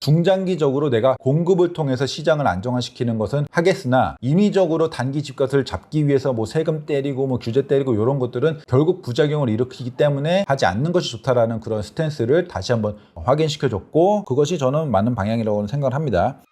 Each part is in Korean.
중장기적으로 내가 공급을 통해서 시장을 안정화시키는 것은 하겠으나 인위적으로 단기 집값을 잡기 위해서 뭐 세금 때리고 뭐 규제 때리고 이런 것들은 결국 부작용을 일으키기 때문에 하지 않는 것이 좋다라는 그런 스탠스를 다시 한번 확인시켜줬고, 그것이 저는 맞는 방향이라고 생각을 합니다.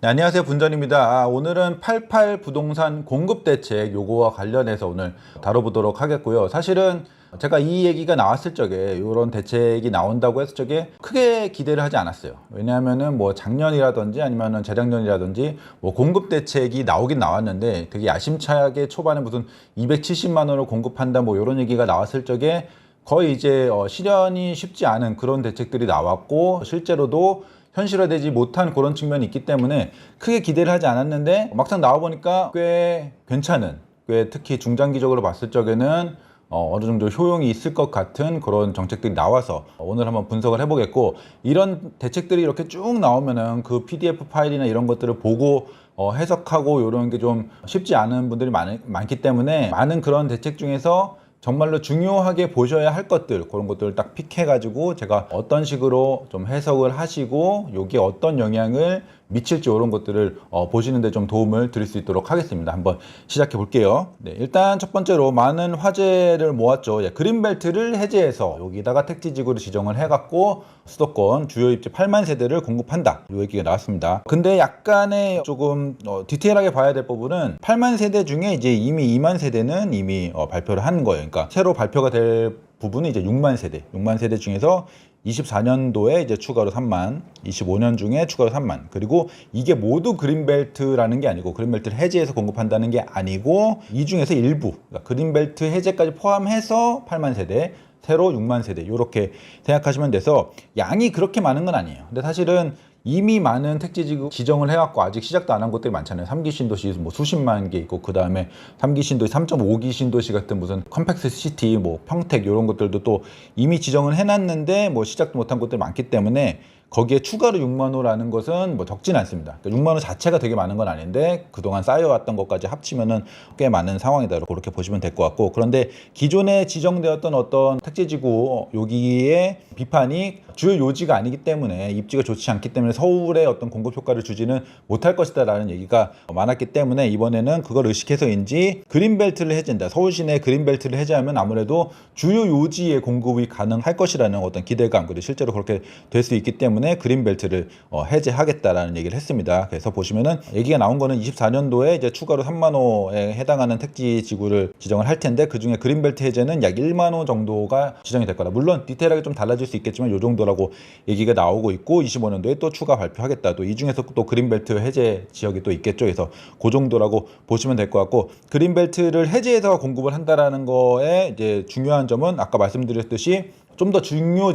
네, 안녕하세요, 분전입니다. 오늘은 88 부동산 공급 대책 요거와 관련해서 오늘 다뤄보도록 하겠고요. 사실은 제가 이 얘기가 나왔을 적에, 이런 대책이 나온다고 했을 적에 크게 기대를 하지 않았어요. 왜냐하면은 뭐 작년이라든지 아니면은 재작년이라든지 뭐 공급 대책이 나오긴 나왔는데 되게 야심차게 초반에 무슨 270만 원을 공급한다 뭐 이런 얘기가 나왔을 적에 거의 이제 실현이 쉽지 않은 그런 대책들이 나왔고, 실제로도 현실화되지 못한 그런 측면이 있기 때문에 크게 기대를 하지 않았는데, 막상 나와보니까 꽤 괜찮은, 꽤 특히 중장기적으로 봤을 적에는 어느 정도 효용이 있을 것 같은 그런 정책들이 나와서 오늘 한번 분석을 해보겠고, 이런 대책들이 이렇게 쭉 나오면은 그 PDF 파일이나 이런 것들을 보고 해석하고 이런 게 좀 쉽지 않은 분들이 많기 때문에, 많은 그런 대책 중에서 정말로 중요하게 보셔야 할 것들, 그런 것들을 딱 픽해가지고 제가 어떤 식으로 좀 해석을 하시고 여기에 어떤 영향을 미칠지 이런 것들을 보시는데 좀 도움을 드릴 수 있도록 하겠습니다. 한번 시작해 볼게요. 네, 일단 첫 번째로 많은 화제를 모았죠. 그린벨트를 해제해서 여기다가 택지지구를 지정을 해갖고 수도권 주요 입지 8만 세대를 공급한다, 이 얘기가 나왔습니다. 근데 약간의 조금 디테일하게 봐야 될 부분은 8만 세대 중에 이제 이미 2만 세대는 이미 발표를 한 거예요. 그러니까 새로 발표가 될 부분이 이제 6만 세대 중에서 24년도에 이제 추가로 3만, 25년 중에 추가로 3만. 그리고 이게 모두 그린벨트라는 게 아니고, 그린벨트를 해제해서 공급한다는 게 아니고, 이 중에서 일부, 그러니까 그린벨트 해제까지 포함해서 8만 세대, 새로 6만 세대, 이렇게 생각하시면 돼서 양이 그렇게 많은 건 아니에요. 근데 사실은 이미 많은 택지지구 지정을 해갖고 아직 시작도 안 한 곳들이 많잖아요. 3기 신도시 뭐 수십만 개 있고, 그 다음에 3기 신도시, 3.5기 신도시 같은 무슨 컴팩스 시티, 뭐 평택 이런 것들도 또 이미 지정을 해놨는데 뭐 시작도 못한 곳들이 많기 때문에 거기에 추가로 6만 호라는 것은 뭐 적진 않습니다. 그러니까 6만 호 자체가 되게 많은 건 아닌데 그동안 쌓여왔던 것까지 합치면은 꽤 많은 상황이다, 그렇게 보시면 될 것 같고, 그런데 기존에 지정되었던 어떤 택지지구 여기에 비판이 주요 요지가 아니기 때문에, 입지가 좋지 않기 때문에 서울에 어떤 공급 효과를 주지는 못할 것이다 라는 얘기가 많았기 때문에, 이번에는 그걸 의식해서인지 그린벨트를 해제한다, 서울 시내 그린벨트를 해제하면 아무래도 주요 요지의 공급이 가능할 것이라는 어떤 기대감, 그리고 실제로 그렇게 될 수 있기 때문에 그린벨트를 해제하겠다라는 얘기를 했습니다. 그래서 보시면은 얘기가 나온 거는 24년도에 이제 추가로 3만 호에 해당하는 택지 지구를 지정을 할 텐데, 그 중에 그린벨트 해제는 약 1만 호 정도가 지정이 될 거다. 물론 디테일하게 좀 달라질 수 있겠지만 이 정도라고 얘기가 나오고 있고, 25년도에 또 추가 발표하겠다. 또 이 중에서 또 그린벨트 해제 지역이 또 있겠죠. 그래서 그 정도라고 보시면 될 것 같고, 그린벨트를 해제해서 공급을 한다라는 거에 이제 중요한 점은 아까 말씀드렸듯이 좀 더 주요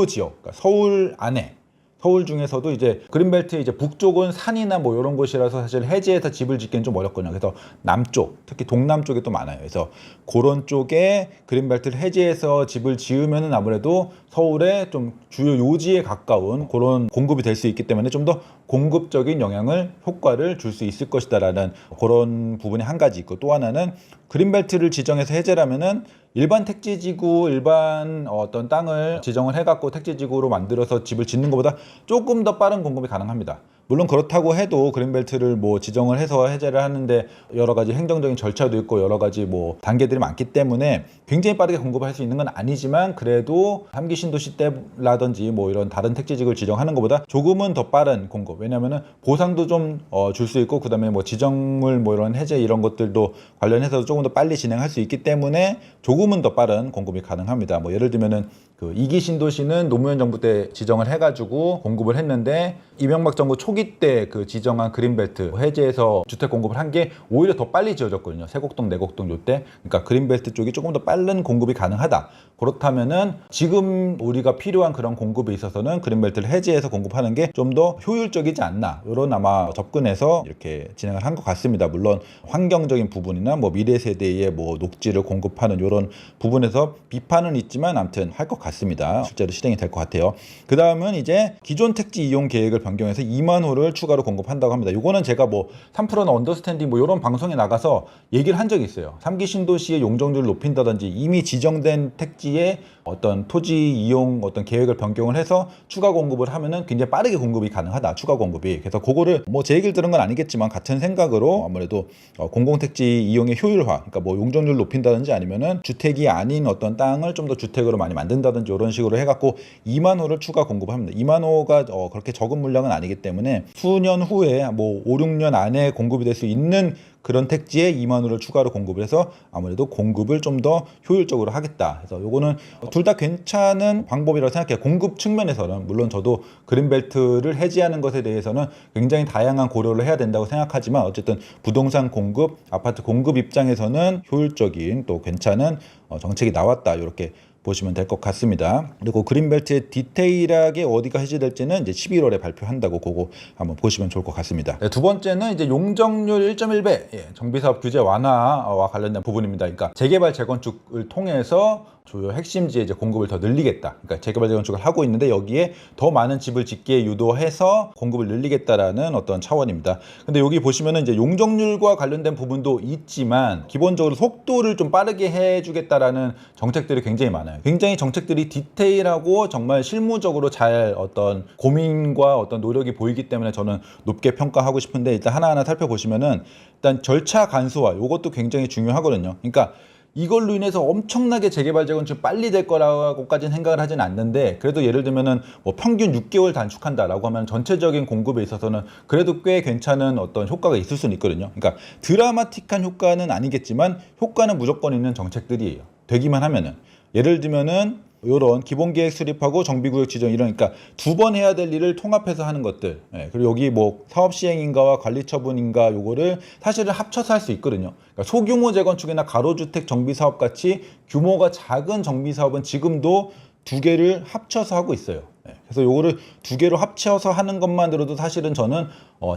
지역, 그러니까 서울 안에, 서울 중에서도 이제 그린벨트 이제 북쪽은 산이나 뭐 이런 곳이라서 사실 해제해서 집을 짓기는 좀 어렵거든요. 그래서 남쪽, 특히 동남 쪽에 또 많아요. 그래서 그런 쪽에 그린벨트를 해제해서 집을 지으면은 아무래도 서울의 좀 주요 요지에 가까운 그런 공급이 될 수 있기 때문에 좀 더 공급적인 영향을, 효과를 줄 수 있을 것이다라는 그런 부분이 한 가지 있고, 또 하나는 그린벨트를 지정해서 해제라면은 일반 택지지구, 일반 어떤 땅을 지정을 해갖고 택지지구로 만들어서 집을 짓는 것보다 조금 더 빠른 공급이 가능합니다. 물론 그렇다고 해도 그린벨트를 뭐 지정을 해서 해제를 하는데 여러 가지 행정적인 절차도 있고 여러 가지 뭐 단계들이 많기 때문에 굉장히 빠르게 공급할 수 있는 건 아니지만, 그래도 3기 신도시 때라든지 뭐 이런 다른 택지지구를 지정하는 것보다 조금은 더 빠른 공급, 왜냐면은 보상도 좀 줄 수 있고, 그 다음에 뭐 지정물 뭐 이런 해제 이런 것들도 관련해서 조금 더 빨리 진행할 수 있기 때문에 조금은 더 빠른 공급이 가능합니다. 뭐 예를 들면은 그 2기 신도시는 노무현 정부 때 지정을 해가지고 공급을 했는데, 이명박 정부 초기 때 그 지정한 그린벨트 해제해서 주택 공급을 한 게 오히려 더 빨리 지어졌거든요. 세곡동, 내곡동 요때. 그러니까 그린벨트 쪽이 조금 더 빠른 공급이 가능하다. 그렇다면은 지금 우리가 필요한 그런 공급에 있어서는 그린벨트를 해제해서 공급하는 게 좀 더 효율적이지 않나, 이런 아마 접근해서 이렇게 진행을 한 것 같습니다. 물론 환경적인 부분이나 뭐 미래 세대의 뭐 녹지를 공급하는 이런 부분에서 비판은 있지만 아무튼 할 것 같습니다. 실제로 실행이 될 것 같아요. 그 다음은 이제 기존 택지 이용 계획을 변경해서 2만 호를 추가로 공급한다고 합니다. 이거는 제가 뭐 3%나 언더스탠딩 뭐 이런 방송에 나가서 얘기를 한 적이 있어요. 3기 신도시의 용적률을 높인다든지 이미 지정된 택지에 어떤 토지 이용 어떤 계획을 변경을 해서 추가 공급을 하면은 굉장히 빠르게 공급이 가능하다. 추가 공급이. 그래서 그거를 뭐 제 얘기를 들은 건 아니겠지만 같은 생각으로 아무래도 공공택지 이용의 효율화, 그러니까 뭐 용적률 높인다든지 아니면은 주택이 아닌 어떤 땅을 좀 더 주택으로 많이 만든다든지 이런 식으로 해갖고 2만 호를 추가 공급합니다. 2만 호가 그렇게 적은 물량은 아니기 때문에 수년 후에 뭐 5, 6년 안에 공급이 될 수 있는 그런 택지에 2만 호를 추가로 공급을 해서 아무래도 공급을 좀 더 효율적으로 하겠다. 그래서 요거는 둘 다 괜찮은 방법이라고 생각해요. 공급 측면에서는 물론 저도 그린벨트를 해지하는 것에 대해서는 굉장히 다양한 고려를 해야 된다고 생각하지만 어쨌든 부동산 공급, 아파트 공급 입장에서는 효율적인 또 괜찮은 정책이 나왔다. 이렇게 보시면 될 것 같습니다. 그리고 그린벨트의 디테일하게 어디가 해제될지는 이제 11월에 발표한다고 그거 한번 보시면 좋을 것 같습니다. 네, 두 번째는 이제 용적률 1.1배 정비사업 규제 완화와 관련된 부분입니다. 그러니까 재개발 재건축을 통해서 주요 핵심지에 이제 공급을 더 늘리겠다. 그러니까 재개발 재건축을 하고 있는데 여기에 더 많은 집을 짓게 유도해서 공급을 늘리겠다라는 어떤 차원입니다. 근데 여기 보시면은 이제 용적률과 관련된 부분도 있지만 기본적으로 속도를 좀 빠르게 해주겠다라는 정책들이 굉장히 많아요. 굉장히 정책들이 디테일하고 정말 실무적으로 잘 어떤 고민과 어떤 노력이 보이기 때문에 저는 높게 평가하고 싶은데 일단 하나하나 살펴보시면은 일단 절차 간소화 이것도 굉장히 중요하거든요. 그러니까 이걸로 인해서 엄청나게 재개발 재건축 빨리 될 거라고까지는 생각을 하진 않는데 그래도 예를 들면은 뭐 평균 6개월 단축한다라고 하면 전체적인 공급에 있어서는 그래도 꽤 괜찮은 어떤 효과가 있을 수는 있거든요. 그러니까 드라마틱한 효과는 아니겠지만 효과는 무조건 있는 정책들이에요. 되기만 하면은 예를 들면은 이런 기본계획 수립하고 정비구역 지정 이러니까 두 번 해야 될 일을 통합해서 하는 것들. 그리고 여기 뭐 사업 시행인가와 관리 처분인가 요거를 사실은 합쳐서 할 수 있거든요. 그러니까 소규모 재건축이나 가로주택 정비 사업 같이 규모가 작은 정비 사업은 지금도 두 개를 합쳐서 하고 있어요. 그래서 요거를 두 개로 합쳐서 하는 것만으로도 사실은 저는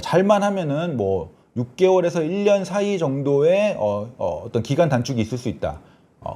잘만 하면은 뭐 6개월에서 1년 사이 정도의 어떤 기간 단축이 있을 수 있다.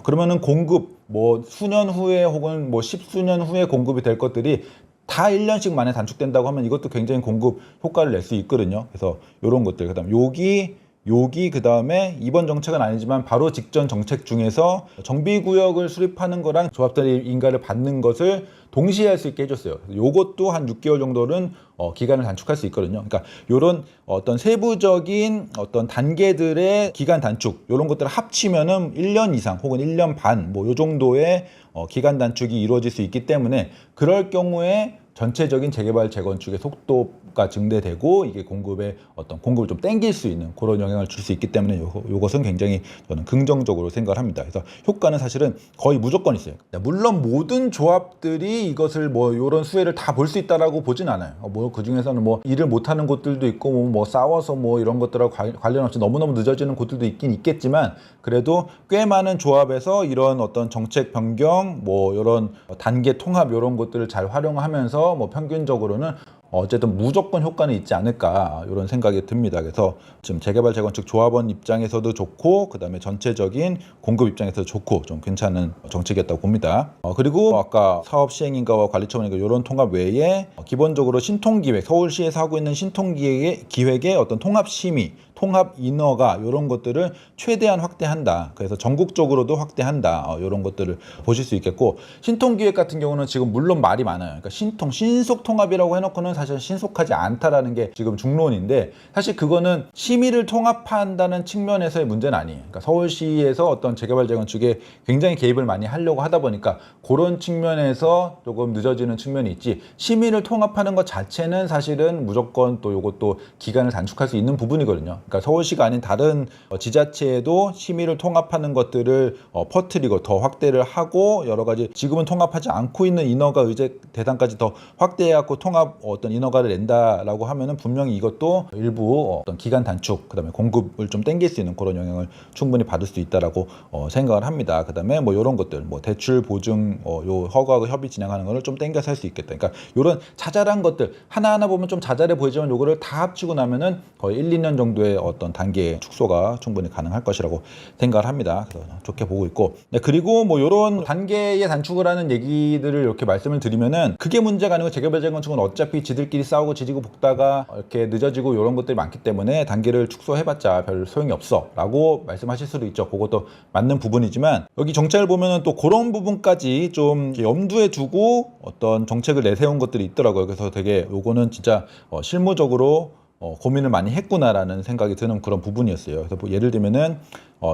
그러면은 공급 뭐 수년 후에 혹은 뭐 십수년 후에 공급이 될 것들이 다 1년씩 만에 단축된다고 하면 이것도 굉장히 공급 효과를 낼 수 있거든요. 그래서 이런 것들 그다음 여기 그다음에 이번 정책은 아니지만 바로 직전 정책 중에서 정비구역을 수립하는 거랑 조합들이 인가를 받는 것을 동시에 할 수 있게 해줬어요. 요것도 한 6개월 정도는 기간을 단축할 수 있거든요. 그러니까 요런 어떤 세부적인 어떤 단계들의 기간 단축 요런 것들을 합치면은 1년 이상 혹은 1년 반 뭐 요 정도의 기간 단축이 이루어질 수 있기 때문에 그럴 경우에 전체적인 재개발 재건축의 속도가 증대되고 이게 공급의 어떤 공급을 좀 땡길 수 있는 그런 영향을 줄 수 있기 때문에 요것은 굉장히 저는 긍정적으로 생각을 합니다. 그래서 효과는 사실은 거의 무조건 있어요. 물론 모든 조합들이 이것을 뭐 이런 수혜를 다 볼 수 있다라고 보진 않아요. 뭐 그 중에서는 뭐 일을 못하는 곳들도 있고 뭐 싸워서 뭐 이런 것들하고 관련 없이 너무너무 늦어지는 곳들도 있긴 있겠지만 그래도 꽤 많은 조합에서 이런 어떤 정책 변경 뭐 이런 단계 통합 이런 것들을 잘 활용하면서 뭐 평균적으로는 어쨌든 무조건 효과는 있지 않을까 이런 생각이 듭니다. 그래서 지금 재개발 재건축 조합원 입장에서도 좋고 그다음에 전체적인 공급 입장에서도 좋고 좀 괜찮은 정책이었다고 봅니다. 그리고 아까 사업 시행인가와 관리 처분인가 이런 통합 외에 기본적으로 신통기획 서울시에서 하고 있는 신통기획의 어떤 통합 심의 통합 인허가 이런 것들을 최대한 확대한다. 그래서 전국적으로도 확대한다. 이런 것들을 보실 수 있겠고 신통기획 같은 경우는 지금 물론 말이 많아요. 그러니까 신속 통합이라고 해놓고는 사실 신속하지 않다라는 게 지금 중론인데 사실 그거는 심의를 통합한다는 측면에서의 문제는 아니에요. 그러니까 서울시에서 어떤 재개발 재건축에 굉장히 개입을 많이 하려고 하다 보니까 그런 측면에서 조금 늦어지는 측면이 있지 심의를 통합하는 것 자체는 사실은 무조건 또 이것도 기간을 단축할 수 있는 부분이거든요. 그러니까 서울시가 아닌 다른 지자체에도 심의를 통합하는 것들을 퍼뜨리고 더 확대를 하고 여러 가지 지금은 통합하지 않고 있는 인허가 의제 대상까지 더 확대해갖고 통합 어떤 인허가를 낸다라고 하면은 분명히 이것도 일부 어떤 기간 단축 그다음에 공급을 좀 땡길 수 있는 그런 영향을 충분히 받을 수 있다라고 생각을 합니다. 그다음에 뭐 이런 것들 뭐 대출 보증 요 허가하고 협의 진행하는 거를 좀 땡겨서 할 수 있겠다. 그러니까 이런 자잘한 것들 하나하나 보면 좀 자잘해 보이지만 요거를 다 합치고 나면은 거의 1, 2년 정도의 정도의 어떤 단계 축소가 충분히 가능할 것이라고 생각을 합니다. 그래서 좋게 보고 있고, 네, 그리고 뭐 이런 단계의 단축을 하는 얘기들을 이렇게 말씀을 드리면은 그게 문제가 아니고 재개발 재건축은 어차피 지들끼리 싸우고 지지고 볶다가 이렇게 늦어지고 이런 것들이 많기 때문에 단계를 축소해봤자 별 소용이 없어라고 말씀하실 수도 있죠. 그것도 맞는 부분이지만 여기 정책을 보면은 또 그런 부분까지 좀 염두에 두고 어떤 정책을 내세운 것들이 있더라고요. 그래서 되게 요거는 진짜 실무적으로 고민을 많이 했구나라는 생각이 드는 그런 부분이었어요. 그래서 뭐 예를 들면은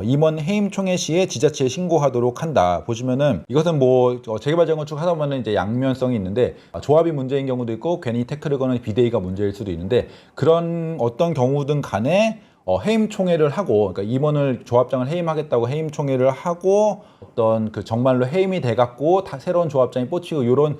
임원 해임 총회 시에 지자체에 신고하도록 한다. 보시면은 이것은 뭐 재개발 재건축 하다 보면은 이제 양면성이 있는데 조합이 문제인 경우도 있고 괜히 태클을 거는 비대위가 문제일 수도 있는데 그런 어떤 경우든 간에 해임 총회를 하고, 그러니까 임원을 조합장을 해임하겠다고 해임 총회를 하고 어떤 그 정말로 해임이 돼갖고 새로운 조합장이 뽑히고 요런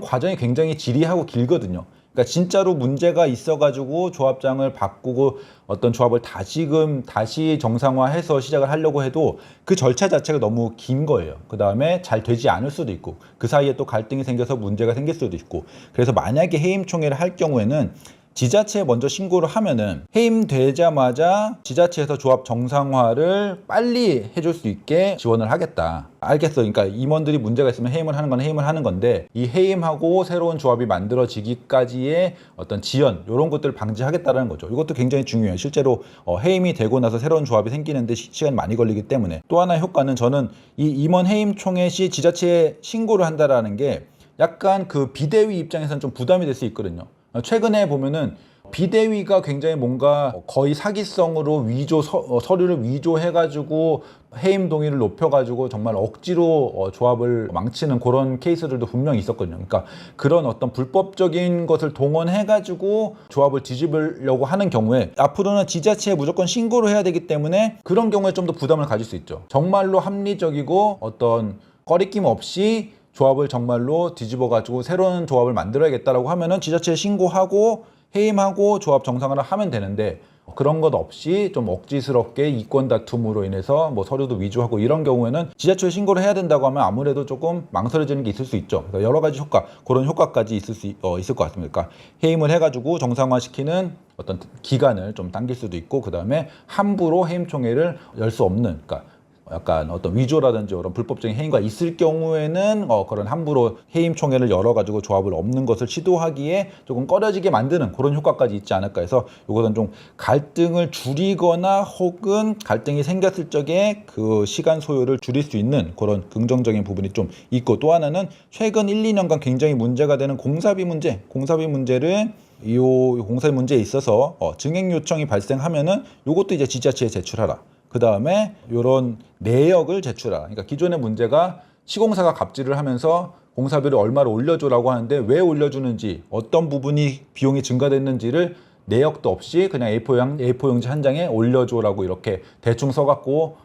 과정이 굉장히 지리하고 길거든요. 그러니까 진짜로 문제가 있어가지고 조합장을 바꾸고 어떤 조합을 다시 정상화해서 시작을 하려고 해도 그 절차 자체가 너무 긴 거예요. 그 다음에 잘 되지 않을 수도 있고 그 사이에 또 갈등이 생겨서 문제가 생길 수도 있고, 그래서 만약에 해임 총회를 할 경우에는 지자체에 먼저 신고를 하면은 해임되자마자 지자체에서 조합 정상화를 빨리 해줄 수 있게 지원을 하겠다. 알겠어. 그러니까 임원들이 문제가 있으면 해임을 하는 건 해임을 하는 건데 이 해임하고 새로운 조합이 만들어지기까지의 어떤 지연 이런 것들을 방지하겠다는 거죠. 이것도 굉장히 중요해요. 실제로 해임이 되고 나서 새로운 조합이 생기는데 시간이 많이 걸리기 때문에. 또 하나의 효과는 저는 이 임원 해임 총회 시 지자체에 신고를 한다라는 게 약간 그 비대위 입장에서는 좀 부담이 될 수 있거든요. 최근에 보면은 비대위가 굉장히 뭔가 거의 사기성으로 서류를 위조해가지고 해임 동의를 높여가지고 정말 억지로 조합을 망치는 그런 케이스들도 분명히 있었거든요. 그러니까 그런 어떤 불법적인 것을 동원해가지고 조합을 뒤집으려고 하는 경우에 앞으로는 지자체에 무조건 신고를 해야 되기 때문에 그런 경우에 좀 더 부담을 가질 수 있죠. 정말로 합리적이고 어떤 꺼리낌 없이 조합을 정말로 뒤집어가지고 새로운 조합을 만들어야겠다라고 하면은 지자체에 신고하고 해임하고 조합 정상화를 하면 되는데 그런 것 없이 좀 억지스럽게 이권 다툼으로 인해서 뭐 서류도 위조하고 이런 경우에는 지자체에 신고를 해야 된다고 하면 아무래도 조금 망설여지는 게 있을 수 있죠. 그래서 여러 가지 그런 효과까지 있을 것 같습니다. 그러니까 해임을 해가지고 정상화시키는 어떤 기간을 좀 당길 수도 있고, 그 다음에 함부로 해임 총회를 열 수 없는, 그러니까 약간 어떤 위조라든지 그런 불법적인 행위가 있을 경우에는 그런 함부로 해임 총회를 열어가지고 조합을 없는 것을 시도하기에 조금 꺼려지게 만드는 그런 효과까지 있지 않을까 해서 이것은 좀 갈등을 줄이거나 혹은 갈등이 생겼을 적에 그 시간 소요를 줄일 수 있는 그런 긍정적인 부분이 좀 있고, 또 하나는 최근 1, 2년간 굉장히 문제가 되는 공사비 문제를 이 공사비 문제에 있어서 증액 요청이 발생하면은 이것도 이제 지자체에 제출하라. 그 다음에 이런 내역을 제출하라. 그러니까 기존의 문제가 시공사가 갑질을 하면서 공사비를 얼마를 올려줘라고 하는데 왜 올려주는지, 어떤 부분이 비용이 증가됐는지를 내역도 없이 그냥 A4 용지 한 장에 올려줘라고 이렇게 대충 써갖고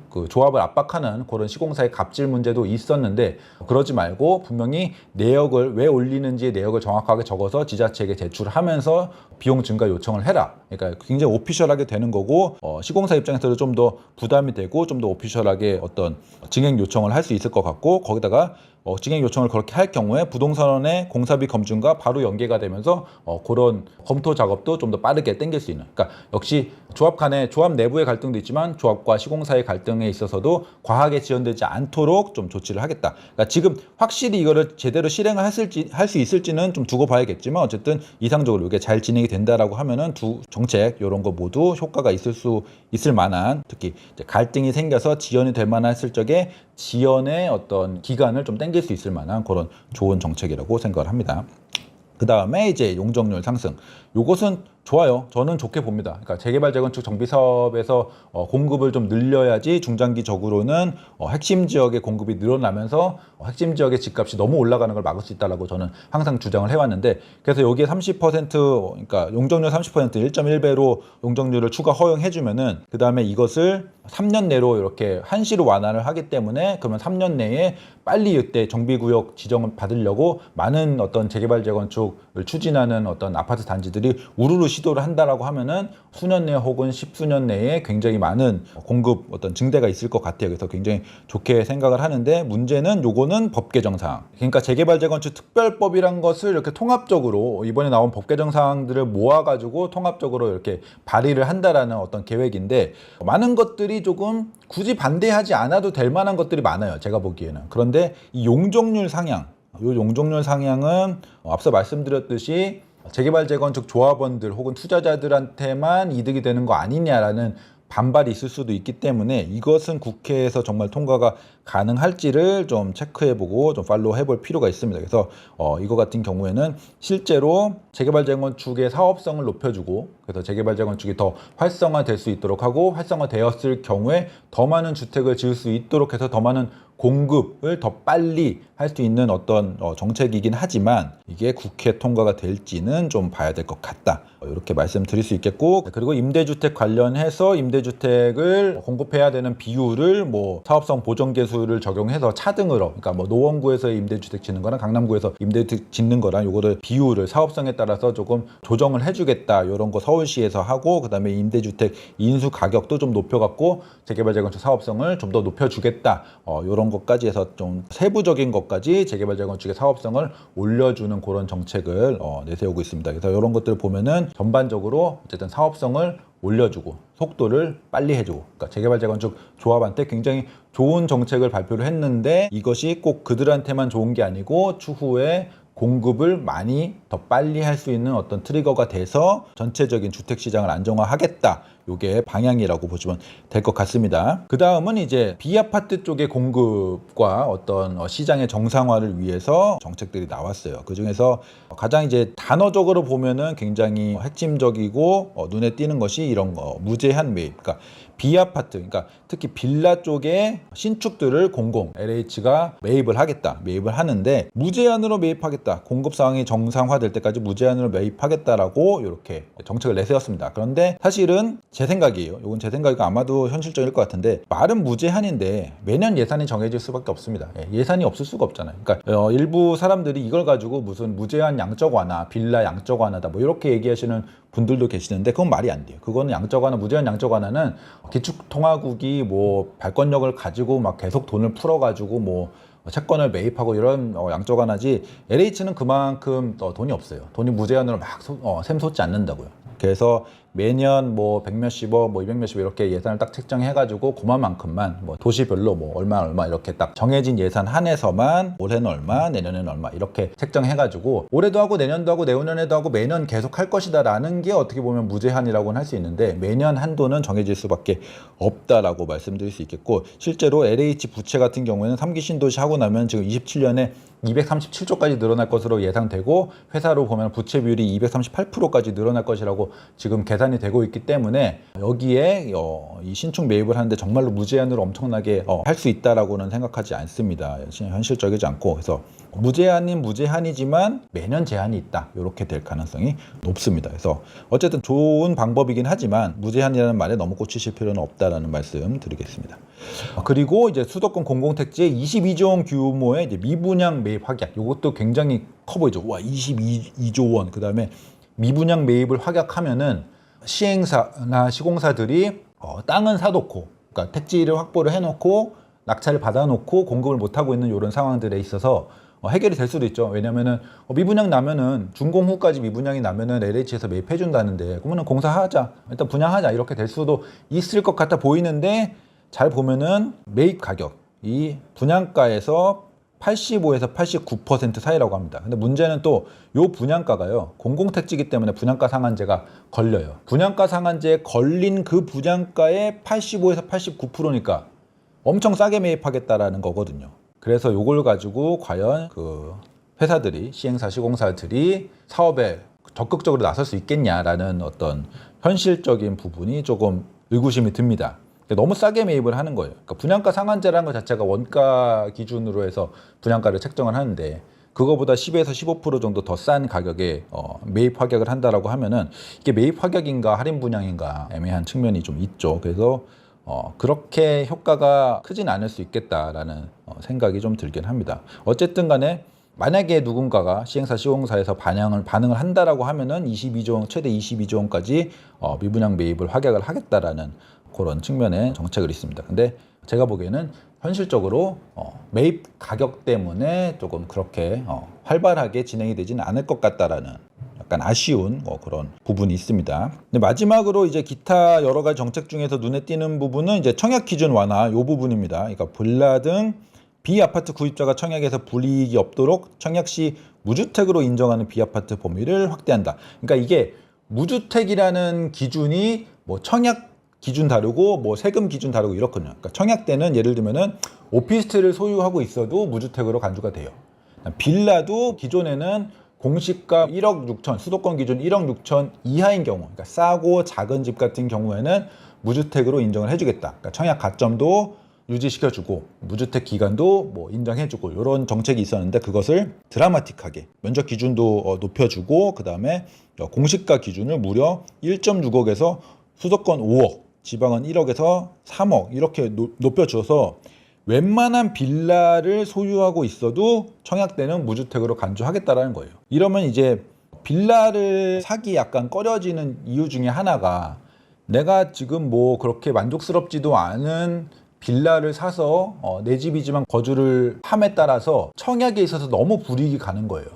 그 조합을 압박하는 그런 시공사의 갑질 문제도 있었는데, 그러지 말고 분명히 내역을 왜 올리는지 내역을 정확하게 적어서 지자체에게 제출하면서 비용 증가 요청을 해라. 그러니까 굉장히 오피셜하게 되는 거고, 시공사 입장에서도 좀 더 부담이 되고 좀 더 오피셜하게 어떤 증액 요청을 할 수 있을 것 같고, 거기다가 증액 요청을 그렇게 할 경우에 부동산의 공사비 검증과 바로 연계가 되면서 그런 검토 작업도 좀 더 빠르게 당길 수 있는. 그러니까 역시 조합 내부의 갈등도 있지만 조합과 시공사의 갈등에 있어서도 과하게 지연되지 않도록 좀 조치를 하겠다. 그러니까 지금 확실히 이거를 제대로 실행을 할 수 있을지는 좀 두고 봐야겠지만 어쨌든 이상적으로 이게 잘 진행이 된다라고 하면은 두 정책 이런 거 모두 효과가 있을 만한, 특히 이제 갈등이 생겨서 지연이 될 만한 했을 적에 지연의 어떤 기간을 좀 당길 수 있을 만한 그런 좋은 정책이라고 생각을 합니다. 그 다음에 이제 용적률 상승. 요것은 좋아요. 저는 좋게 봅니다. 그러니까 재개발 재건축 정비 사업에서 공급을 좀 늘려야지 중장기적으로는 핵심 지역의 공급이 늘어나면서 핵심 지역의 집값이 너무 올라가는 걸 막을 수 있다라고 저는 항상 주장을 해왔는데, 그래서 여기에 30% 그러니까 용적률 30% 1.1배로 용적률을 추가 허용해주면은 그 다음에 이것을 3년 내로 이렇게 한시로 완화를 하기 때문에, 그러면 3년 내에 빨리 이때 정비구역 지정을 받으려고 많은 어떤 재개발 재건축을 추진하는 어떤 아파트 단지들이 우르르 시도를 한다라고 하면은 수년 내 혹은 십수년 내에 굉장히 많은 공급 어떤 증대가 있을 것 같아요. 그래서 굉장히 좋게 생각을 하는데, 문제는 요거는 법 개정 사항. 그러니까 재개발 재건축 특별법이란 것을 이렇게 통합적으로 이번에 나온 법 개정 사항들을 모아가지고 통합적으로 이렇게 발의를 한다라는 어떤 계획인데, 많은 것들이 조금 굳이 반대하지 않아도 될 만한 것들이 많아요, 제가 보기에는. 그런데 이 용적률 상향, 요 용적률 상향은 앞서 말씀드렸듯이 재개발 재건축 조합원들 혹은 투자자들한테만 이득이 되는 거 아니냐라는 반발이 있을 수도 있기 때문에, 이것은 국회에서 정말 통과가 가능할지를 좀 체크해보고 좀 팔로우 해볼 필요가 있습니다. 그래서 이거 같은 경우에는 실제로 재개발 재건축의 사업성을 높여주고, 그래서 재개발 재건축이 더 활성화될 수 있도록 하고, 활성화되었을 경우에 더 많은 주택을 지을 수 있도록 해서 더 많은 공급을 더 빨리 할 수 있는 어떤 정책이긴 하지만, 이게 국회 통과가 될지는 좀 봐야 될 것 같다, 이렇게 말씀드릴 수 있겠고, 그리고 임대주택 관련해서 임대주택을 공급해야 되는 비율을 뭐 사업성 보정계수를 적용해서 차등으로, 그러니까 뭐 노원구에서 임대주택 짓는 거랑 강남구에서 임대주택 짓는 거랑 요거를 비율을 사업성에 따라서 조금 조정을 해주겠다, 이런 거 서울시에서 하고, 그다음에 임대주택 인수 가격도 좀 높여갖고 재개발 재건축 사업성을 좀 더 높여주겠다, 이런 것까지 해서 좀 세부적인 것까지 재개발 재건축의 사업성을 올려주는 그런 정책을 내세우고 있습니다. 그래서 이런 것들을 보면은 전반적으로 어쨌든 사업성을 올려주고 속도를 빨리 해주고, 그러니까 재개발 재건축 조합한테 굉장히 좋은 정책을 발표를 했는데, 이것이 꼭 그들한테만 좋은 게 아니고 추후에 공급을 많이 더 빨리 할 수 있는 어떤 트리거가 돼서 전체적인 주택시장을 안정화하겠다, 요게 방향이라고 보시면 될 것 같습니다. 그 다음은 이제 비아파트 쪽의 공급과 어떤 시장의 정상화를 위해서 정책들이 나왔어요. 그 중에서 가장 이제 단어적으로 보면은 굉장히 핵심적이고 눈에 띄는 것이 이런 거, 무제한 매입. 그러니까 비아파트, 그러니까 특히 빌라 쪽에 신축들을 공공 LH가 매입을 하겠다, 매입을 하는데 무제한으로 매입하겠다, 공급 상황이 정상화될 때까지 무제한으로 매입하겠다라고 이렇게 정책을 내세웠습니다. 그런데 사실은 제 생각이에요. 이건 제 생각이고 아마도 현실적일 것 같은데, 말은 무제한인데 매년 예산이 정해질 수밖에 없습니다. 예산이 없을 수가 없잖아요. 그러니까 일부 사람들이 이걸 가지고 무슨 무제한 양적 완화, 빌라 양적 완화다, 뭐 이렇게 얘기하시는 분들도 계시는데, 그건 말이 안 돼요. 그거는 양적 완화, 무제한 양적 완화는 기축통화국이 뭐 발권력을 가지고 막 계속 돈을 풀어가지고 뭐 채권을 매입하고 이런 양적 완화지, LH는 그만큼 돈이 없어요. 돈이 무제한으로 막 샘솟지 않는다고요. 그래서 매년 뭐 100몇십억, 뭐 200몇십억 이렇게 예산을 딱 책정해가지고 그만큼만 뭐 도시별로 뭐 얼마 이렇게 딱 정해진 예산 한에서만 올해는 얼마, 내년에는 얼마 이렇게 책정해가지고 올해도 하고 내년도 하고 내후년에도 하고 매년 계속 할 것이다라는 게 어떻게 보면 무제한이라고는 할 수 있는데, 매년 한도는 정해질 수밖에 없다라고 말씀드릴 수 있겠고, 실제로 LH 부채 같은 경우에는 3기 신도시 하고 나면 지금 27년에 237조까지 늘어날 것으로 예상되고, 회사로 보면 부채 비율이 238%까지 늘어날 것이라고 지금 계산이 되고 있기 때문에, 여기에 이 신축 매입을 하는데 정말로 무제한으로 엄청나게 할 수 있다라고는 생각하지 않습니다. 현실적이지 않고, 그래서 무제한인 무제한이지만 매년 제한이 있다, 이렇게 될 가능성이 높습니다. 그래서 어쨌든 좋은 방법이긴 하지만 무제한이라는 말에 너무 꽂히실 필요는 없다라는 말씀 드리겠습니다. 그리고 이제 수도권 공공택지의 22조 원 규모의 이제 미분양 매입 확약, 이것도 굉장히 커 보이죠. 와, 22조 원. 그 다음에 미분양 매입을 확약하면은 시행사나 시공사들이 땅은 사놓고, 그러니까 택지를 확보를 해놓고 낙찰을 받아놓고 공급을 못하고 있는 이런 상황들에 있어서 해결이 될 수도 있죠. 왜냐면은 미분양 나면은 준공후까지 미분양이 나면은 LH에서 매입해 준다는데, 그러면은 공사하자, 일단 분양하자, 이렇게 될 수도 있을 것 같아 보이는데, 잘 보면은 매입 가격이 분양가에서 85에서 89% 사이라고 합니다. 근데 문제는 또 요 분양가가요, 공공택지이기 때문에 분양가 상한제가 걸려요. 분양가 상한제에 걸린 그 분양가의 85에서 89%니까 엄청 싸게 매입하겠다라는 거거든요. 그래서 요걸 가지고 과연 그 회사들이, 시행사, 시공사들이 사업에 적극적으로 나설 수 있겠냐라는 어떤 현실적인 부분이 조금 의구심이 듭니다. 너무 싸게 매입을 하는 거예요. 그러니까 분양가 상한제라는 것 자체가 원가 기준으로 해서 분양가를 책정을 하는데, 그거보다 10에서 15% 정도 더 싼 가격에 매입 확약을 한다라고 하면은, 이게 매입 확약인가 할인 분양인가 애매한 측면이 좀 있죠. 그래서 그렇게 효과가 크진 않을 수 있겠다라는 생각이 좀 들긴 합니다. 어쨌든 간에 만약에 누군가가 시행사, 시공사에서 반응을 한다라고 하면은 22조 원, 최대 22조 원까지 미분양 매입을 확약을 하겠다라는 그런 측면의 정책을 있습니다. 근데 제가 보기에는 현실적으로 매입 가격 때문에 조금 그렇게 활발하게 진행이 되지는 않을 것 같다라는 약간 아쉬운 그런 부분이 있습니다. 근데 마지막으로 이제 기타 여러 가지 정책 중에서 눈에 띄는 부분은 이제 청약 기준 완화 요 부분입니다. 그러니까 빌라 등 비아파트 구입자가 청약에서 불이익이 없도록 청약 시 무주택으로 인정하는 비아파트 범위를 확대한다. 그러니까 이게 무주택이라는 기준이 뭐 청약 기준 다르고 뭐 세금 기준 다르고 이렇거든요. 그러니까 청약 때는 예를 들면은 오피스텔을 소유하고 있어도 무주택으로 간주가 돼요. 빌라도 기존에는 공시가 1억 6천, 수도권 기준 1억 6천 이하인 경우, 그러니까 싸고 작은 집 같은 경우에는 무주택으로 인정을 해주겠다. 그러니까 청약 가점도 유지시켜주고 무주택 기간도 뭐 인정해주고 이런 정책이 있었는데 그것을 드라마틱하게 면적 기준도 높여주고 그 다음에 공시가 기준을 무려 1.6억에서 수도권 5억, 지방은 1억에서 3억 이렇게 높여줘서 웬만한 빌라를 소유하고 있어도 청약 때는 무주택으로 간주하겠다라는 거예요. 이러면 이제 빌라를 사기 약간 꺼려지는 이유 중에 하나가 내가 지금 뭐 그렇게 만족스럽지도 않은 빌라를 사서 내 집이지만 거주를 함에 따라서 청약에 있어서 너무 불이익이 가는 거예요.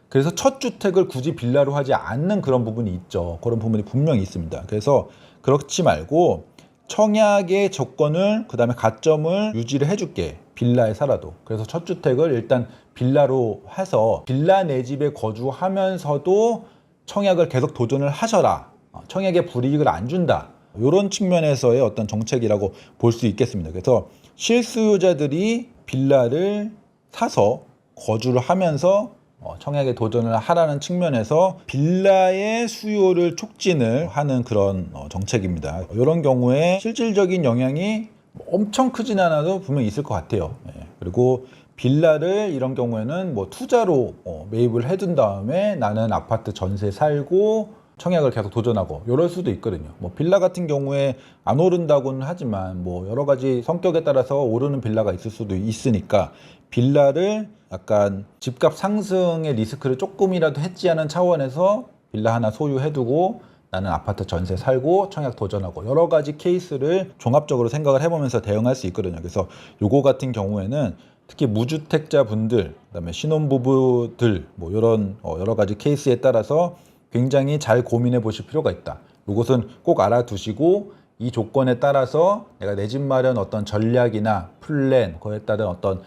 그래서 첫 주택을 굳이 빌라로 하지 않는 그런 부분이 있죠. 그런 부분이 분명히 있습니다. 그래서 그렇지 말고 청약의 조건을 그 다음에 가점을 유지를 해줄게. 빌라에 살아도. 그래서 첫 주택을 일단 빌라로 해서 빌라 내 집에 거주하면서도 청약을 계속 도전을 하셔라. 청약에 불이익을 안 준다. 이런 측면에서의 어떤 정책이라고 볼 수 있겠습니다. 그래서 실수요자들이 빌라를 사서 거주를 하면서 청약에 도전을 하라는 측면에서 빌라의 수요를 촉진을 하는 그런 정책입니다. 이런 경우에 실질적인 영향이 엄청 크진 않아도 분명히 있을 것 같아요. 그리고 빌라를 이런 경우에는 뭐 투자로 매입을 해둔 다음에 나는 아파트 전세 살고 청약을 계속 도전하고 이럴 수도 있거든요. 뭐 빌라 같은 경우에 안 오른다고는 하지만 뭐 여러 가지 성격에 따라서 오르는 빌라가 있을 수도 있으니까 빌라를 약간 집값 상승의 리스크를 조금이라도 해지하는 차원에서 빌라 하나 소유해두고 나는 아파트 전세 살고 청약 도전하고 여러 가지 케이스를 종합적으로 생각을 해보면서 대응할 수 있거든요. 그래서 요거 같은 경우에는 특히 무주택자 분들, 그다음에 신혼부부들 뭐 이런 여러 가지 케이스에 따라서 굉장히 잘 고민해 보실 필요가 있다. 이것은 꼭 알아두시고 이 조건에 따라서 내가 내 집 마련 어떤 전략이나 플랜, 그에 따른 어떤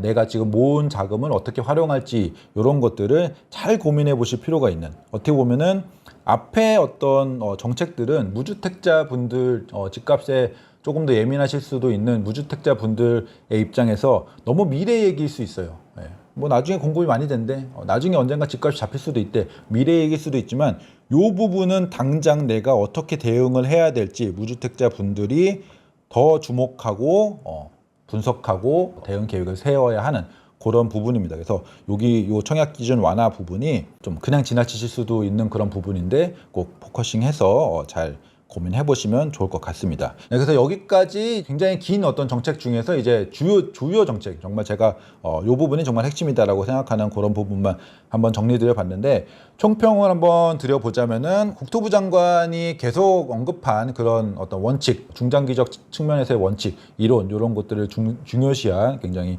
내가 지금 모은 자금을 어떻게 활용할지 이런 것들을 잘 고민해 보실 필요가 있는, 어떻게 보면은 앞에 어떤 정책들은 무주택자 분들 집값에 조금 더 예민하실 수도 있는 무주택자 분들의 입장에서 너무 미래 얘기일 수 있어요. 뭐 나중에 공급이 많이 된대, 나중에 언젠가 집값이 잡힐 수도 있대, 미래 얘기일 수도 있지만 이 부분은 당장 내가 어떻게 대응을 해야 될지 무주택자 분들이 더 주목하고 분석하고 대응 계획을 세워야 하는 그런 부분입니다. 그래서 여기 요 청약 기준 완화 부분이 좀 그냥 지나치실 수도 있는 그런 부분인데 꼭 포커싱해서 잘 고민해 보시면 좋을 것 같습니다. 네, 그래서 여기까지 굉장히 긴 어떤 정책 중에서 이제 주요 정책, 정말 제가 요 부분이 정말 핵심이다라고 생각하는 그런 부분만 한번 정리드려 봤는데, 총평을 한번 드려보자면은 국토부 장관이 계속 언급한 그런 어떤 원칙, 중장기적 측면에서의 원칙, 이론, 이런 것들을 중요시한 굉장히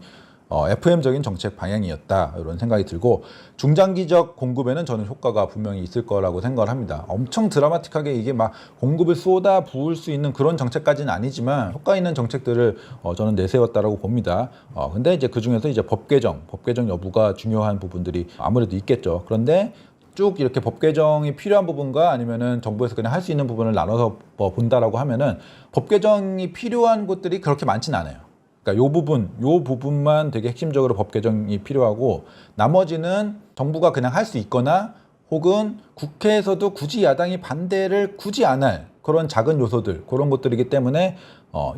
FM적인 정책 방향이었다, 이런 생각이 들고, 중장기적 공급에는 저는 효과가 분명히 있을 거라고 생각을 합니다. 엄청 드라마틱하게 이게 막 공급을 쏟아 부을 수 있는 그런 정책까지는 아니지만 효과 있는 정책들을 저는 내세웠다라고 봅니다. 근데 이제 그 중에서 이제 법 개정 여부가 중요한 부분들이 아무래도 있겠죠. 그런데 쭉 이렇게 법 개정이 필요한 부분과 아니면은 정부에서 그냥 할 수 있는 부분을 나눠서 본다라고 하면은 법 개정이 필요한 곳들이 그렇게 많지는 않아요. 그러니까 요 부분만 되게 핵심적으로 법 개정이 필요하고, 나머지는 정부가 그냥 할 수 있거나 혹은 국회에서도 굳이 야당이 반대를 굳이 안 할 그런 작은 요소들, 그런 것들이기 때문에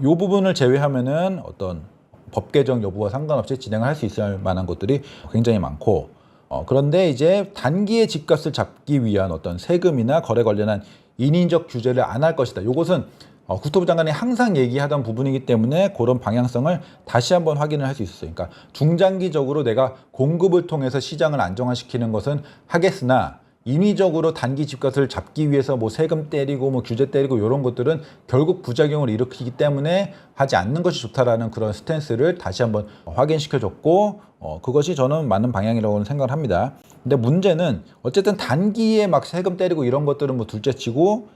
요 부분을 제외하면은 어떤 법 개정 여부와 상관없이 진행을 할 수 있을 만한 것들이 굉장히 많고, 그런데 이제 단기의 집값을 잡기 위한 어떤 세금이나 거래 관련한 인위적 규제를 안 할 것이다. 요것은 국토부 장관이 항상 얘기하던 부분이기 때문에 그런 방향성을 다시 한번 확인을 할 수 있었어요. 그러니까 중장기적으로 내가 공급을 통해서 시장을 안정화시키는 것은 하겠으나 인위적으로 단기 집값을 잡기 위해서 뭐 세금 때리고 뭐 규제 때리고 이런 것들은 결국 부작용을 일으키기 때문에 하지 않는 것이 좋다라는 그런 스탠스를 다시 한번 확인시켜줬고 그것이 저는 맞는 방향이라고 생각을 합니다. 근데 문제는 어쨌든 단기에 막 세금 때리고 이런 것들은 뭐 둘째치고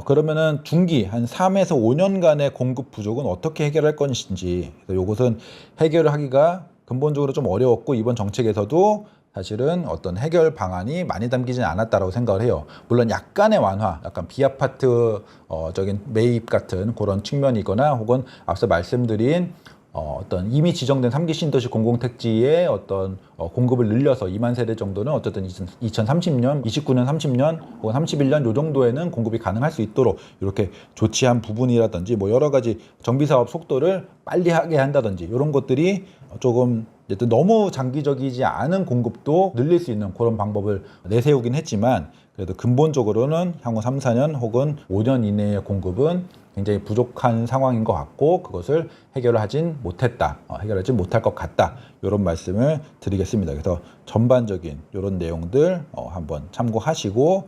그러면은 중기 한 3에서 5년간의 공급 부족은 어떻게 해결할 것인지 이것은 해결을 하기가 근본적으로 좀 어려웠고 이번 정책에서도 사실은 어떤 해결 방안이 많이 담기진 않았다라고 생각을 해요. 물론 약간의 완화, 약간 비아파트적인 매입 같은 그런 측면이거나 혹은 앞서 말씀드린 어떤 이미 지정된 3기 신도시 공공택지의 어떤 공급을 늘려서 2만 세대 정도는 어쨌든 2030년, 29년, 30년 혹은 31년 요 정도에는 공급이 가능할 수 있도록 이렇게 조치한 부분이라든지 뭐 여러 가지 정비사업 속도를 빨리 하게 한다든지 이런 것들이 조금 너무 장기적이지 않은 공급도 늘릴 수 있는 그런 방법을 내세우긴 했지만 그래도 근본적으로는 향후 3, 4년 혹은 5년 이내의 공급은 굉장히 부족한 상황인 것 같고 그것을 해결을 하진 못했다. 해결하지 못할 것 같다. 이런 말씀을 드리겠습니다. 그래서 전반적인 이런 내용들 한번 참고하시고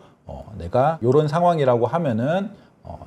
내가 이런 상황이라고 하면은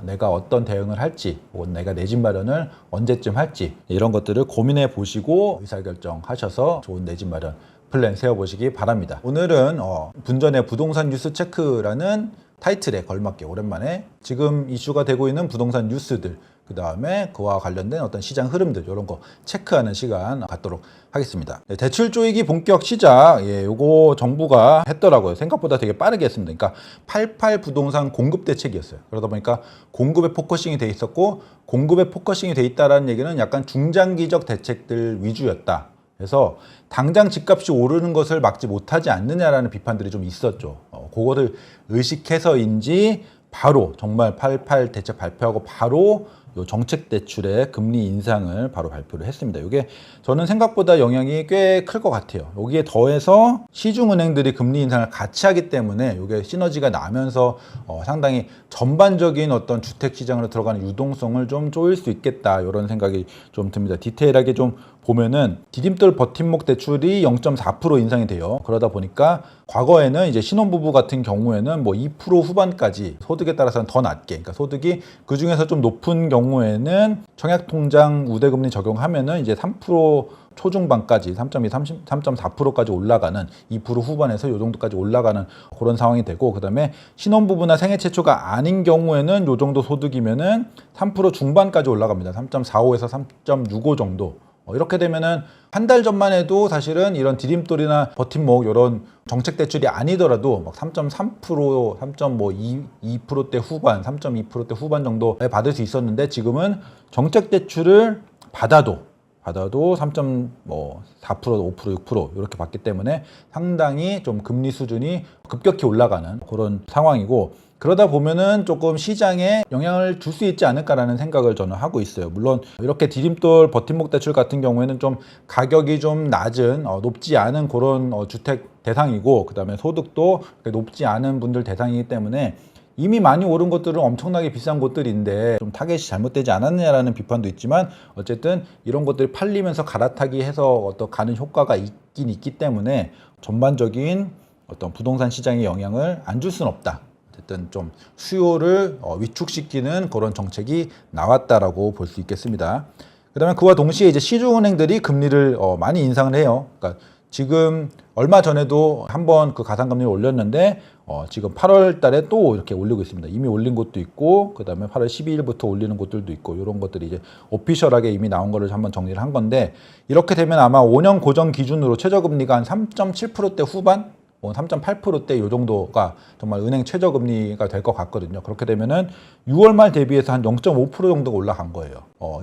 내가 어떤 대응을 할지 혹은 내가 내 집 마련을 언제쯤 할지 이런 것들을 고민해 보시고 의사결정하셔서 좋은 내 집 마련 플랜 세워보시기 바랍니다. 오늘은 분전의 부동산 뉴스 체크라는 타이틀에 걸맞게 오랜만에 지금 이슈가 되고 있는 부동산 뉴스들 그 다음에 그와 관련된 어떤 시장 흐름들 이런 거 체크하는 시간 갖도록 하겠습니다. 네, 대출 조이기 본격 시작. 요거 정부가 했더라고요. 생각보다 되게 빠르게 했습니다. 그러니까 88 부동산 공급 대책이었어요. 그러다 보니까 공급에 포커싱이 돼 있었고 공급에 포커싱이 돼 있다라는 얘기는 약간 중장기적 대책들 위주였다. 그래서 당장 집값이 오르는 것을 막지 못하지 않느냐라는 비판들이 좀 있었죠. 그거를 의식해서인지 바로 정말 88 대책 발표하고 바로 요 정책 대출의 금리 인상을 바로 발표를 했습니다. 이게 저는 생각보다 영향이 꽤 클 것 같아요. 여기에 더해서 시중은행들이 금리 인상을 같이 하기 때문에 이게 시너지가 나면서 상당히 전반적인 어떤 주택 시장으로 들어가는 유동성을 좀 조일 수 있겠다 이런 생각이 좀 듭니다. 디테일하게 좀 보면은 디딤돌 버팀목 대출이 0.4% 인상이 돼요. 그러다 보니까 과거에는 이제 신혼부부 같은 경우에는 뭐 2% 후반까지 소득에 따라서는 더 낮게, 그러니까 소득이 그 중에서 좀 높은 경우에는 청약통장 우대금리 적용하면은 이제 3% 초중반까지 3.2, 3.4%까지 올라가는 2% 후반에서 요 정도까지 올라가는 그런 상황이 되고 그다음에 신혼부부나 생애 최초가 아닌 경우에는 요 정도 소득이면은 3% 중반까지 올라갑니다. 3.45에서 3.65 정도. 이렇게 되면은 한 달 전만 해도 사실은 이런 디딤돌이나 버팀목 이런 정책 대출이 아니더라도 막 3.3%, 3.2%대 후반, 3.2%대 후반 정도에 받을 수 있었는데 지금은 정책 대출을 받아도 3.4%, 5%, 6% 이렇게 받기 때문에 상당히 좀 금리 수준이 급격히 올라가는 그런 상황이고 그러다 보면은 조금 시장에 영향을 줄 수 있지 않을까라는 생각을 저는 하고 있어요. 물론 이렇게 디딤돌 버팀목 대출 같은 경우에는 좀 가격이 좀 낮은 높지 않은 그런 주택 대상이고 그다음에 소득도 높지 않은 분들 대상이기 때문에 이미 많이 오른 것들은 엄청나게 비싼 곳들인데 좀 타겟이 잘못되지 않았느냐라는 비판도 있지만 어쨌든 이런 것들이 팔리면서 갈아타기 해서 어떤 가는 효과가 있긴 있기 때문에 전반적인 어떤 부동산 시장에 영향을 안 줄 수는 없다. 어쨌든 좀 수요를 위축시키는 그런 정책이 나왔다라고 볼 수 있겠습니다. 그다음에 그와 동시에 이제 시중은행들이 금리를 많이 인상을 해요. 그러니까 지금 얼마 전에도 한번 그 가상금리를 올렸는데 지금 8월 달에 또 이렇게 올리고 있습니다. 이미 올린 곳도 있고 그다음에 8월 12일부터 올리는 곳들도 있고 이런 것들이 이제 오피셜하게 이미 나온 거를 한번 정리를 한 건데 이렇게 되면 아마 5년 고정 기준으로 최저금리가 한 3.7%대 후반 3.8%대 요 정도가 정말 은행 최저금리가 될 것 같거든요. 그렇게 되면은 6월 말 대비해서 한 0.5% 정도가 올라간 거예요.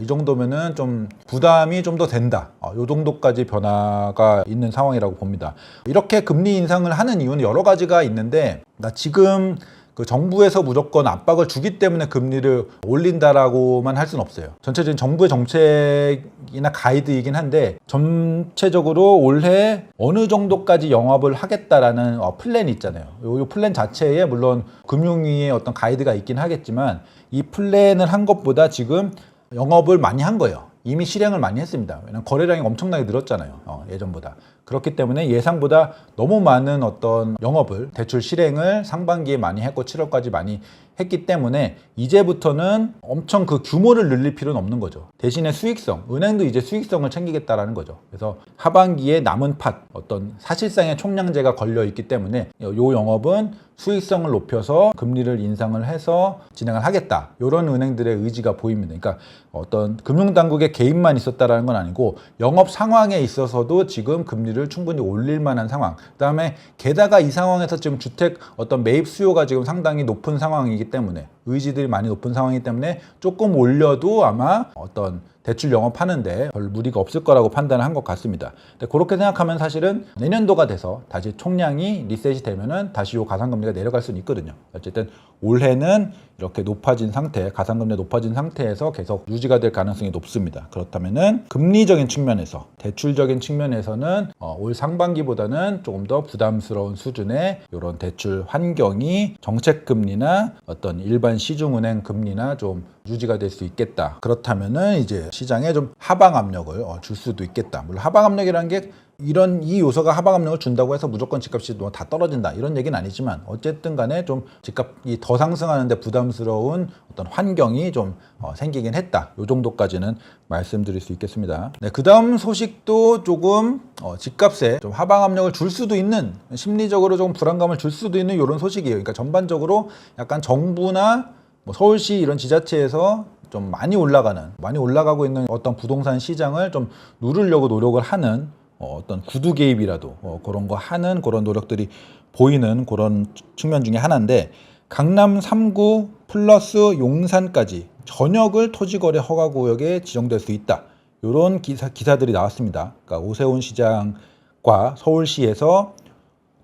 이 정도면은 좀 부담이 좀 더 된다. 요 정도까지 변화가 있는 상황이라고 봅니다. 이렇게 금리 인상을 하는 이유는 여러 가지가 있는데 지금 그 정부에서 무조건 압박을 주기 때문에 금리를 올린다라고만 할 수는 없어요. 전체적인 정부의 정책이나 가이드이긴 한데 전체적으로 올해 어느 정도까지 영업을 하겠다라는 플랜이 있잖아요. 이 플랜 자체에 물론 금융위의 어떤 가이드가 있긴 하겠지만 이 플랜을 한 것보다 지금 영업을 많이 한 거예요. 이미 실행을 많이 했습니다. 왜냐하면 거래량이 엄청나게 늘었잖아요. 예전보다. 그렇기 때문에 예상보다 너무 많은 어떤 영업을, 대출 실행을 상반기에 많이 했고 7월까지 많이 했기 때문에 이제부터는 엄청 그 규모를 늘릴 필요는 없는 거죠. 대신에 수익성, 은행도 이제 수익성을 챙기겠다라는 거죠. 그래서 하반기에 남은 팥, 어떤 사실상의 총량제가 걸려 있기 때문에 이 영업은 수익성을 높여서 금리를 인상을 해서 진행을 하겠다. 이런 은행들의 의지가 보입니다. 그러니까 어떤 금융당국의 개입만 있었다라는 건 아니고 영업 상황에 있어서도 지금 금리를 충분히 올릴 만한 상황. 그다음에 게다가 이 상황에서 지금 주택 어떤 매입 수요가 지금 상당히 높은 상황이기 때문에 의지들이 많이 높은 상황이기 때문에 조금 올려도 아마 어떤 대출 영업하는데 별 무리가 없을 거라고 판단을 한 것 같습니다. 근데 그렇게 생각하면 사실은 내년도가 돼서 다시 총량이 리셋이 되면은 다시 요 가상금리가 내려갈 수는 있거든요. 어쨌든 올해는 이렇게 높아진 상태, 가상금리가 높아진 상태에서 계속 유지가 될 가능성이 높습니다. 그렇다면은 금리적인 측면에서, 대출적인 측면에서는 올 상반기보다는 조금 더 부담스러운 수준의 이런 대출 환경이 정책금리나 어떤 일반 시중은행 금리나 좀 유지가 될 수 있겠다. 그렇다면은 이제 시장에 좀 하방 압력을 줄 수도 있겠다. 물론 하방 압력이라는 게 이 요소가 하방 압력을 준다고 해서 무조건 집값이 다 떨어진다 이런 얘기는 아니지만 어쨌든 간에 좀 집값이 더 상승하는데 부담스러운 어떤 환경이 좀 생기긴 했다. 요 정도까지는 말씀드릴 수 있겠습니다. 네, 그 다음 소식도 조금 집값에 좀 하방 압력을 줄 수도 있는, 심리적으로 좀 불안감을 줄 수도 있는 이런 소식이에요. 그러니까 전반적으로 약간 정부나 서울시 이런 지자체에서 좀 많이 올라가고 있는 어떤 부동산 시장을 좀 누르려고 노력을 하는 어떤 구두 개입이라도 그런 거 하는 그런 노력들이 보이는 그런 측면 중에 하나인데, 강남 3구 플러스 용산까지 전역을 토지거래 허가구역에 지정될 수 있다. 이런 기사들이 나왔습니다. 그러니까 오세훈 시장과 서울시에서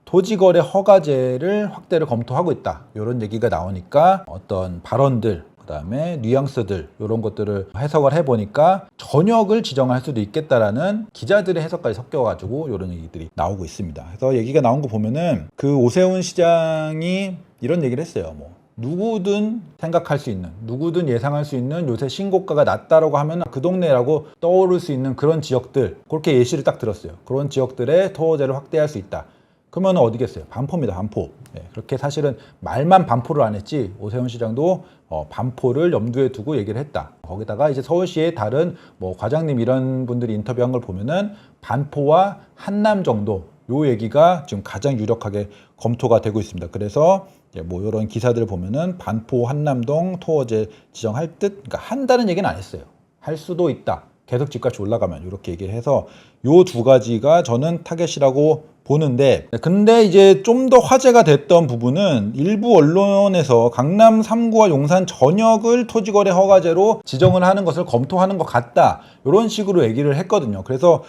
토지거래 허가제를 확대를 검토하고 있다. 이런 얘기가 나오니까 어떤 발언들, 그다음에 뉘앙스들 이런 것들을 해석을 해보니까 전역을 지정할 수도 있겠다라는 기자들의 해석까지 섞여가지고 이런 얘기들이 나오고 있습니다. 그래서 얘기가 나온 거 보면은 그 오세훈 시장이 이런 얘기를 했어요. 누구든 생각할 수 있는, 누구든 예상할 수 있는 요새 신고가가 낮다라고 하면 그 동네라고 떠오를 수 있는 그런 지역들, 그렇게 예시를 딱 들었어요. 그런 지역들의 토지를 확대할 수 있다. 그러면 어디겠어요? 반포입니다. 반포. 그렇게 사실은 말만 반포를 안 했지 오세훈 시장도 반포를 염두에 두고 얘기를 했다. 거기다가 이제 서울시의 다른 과장님 이런 분들이 인터뷰한 걸 보면은 반포와 한남 정도 요 얘기가 지금 가장 유력하게 검토가 되고 있습니다. 그래서 이런 기사들을 보면은 반포 한남동 토어제 지정할 듯, 그러니까 한다는 얘기는 안 했어요. 할 수도 있다. 계속 집값이 올라가면 이렇게 얘기를 해서 요 두 가지가 저는 타겟이라고 보는데, 근데 이제 좀 더 화제가 됐던 부분은 일부 언론에서 강남 3구와 용산 전역을 토지거래 허가제로 지정을 하는 것을 검토하는 것 같다. 이런 식으로 얘기를 했거든요. 그래서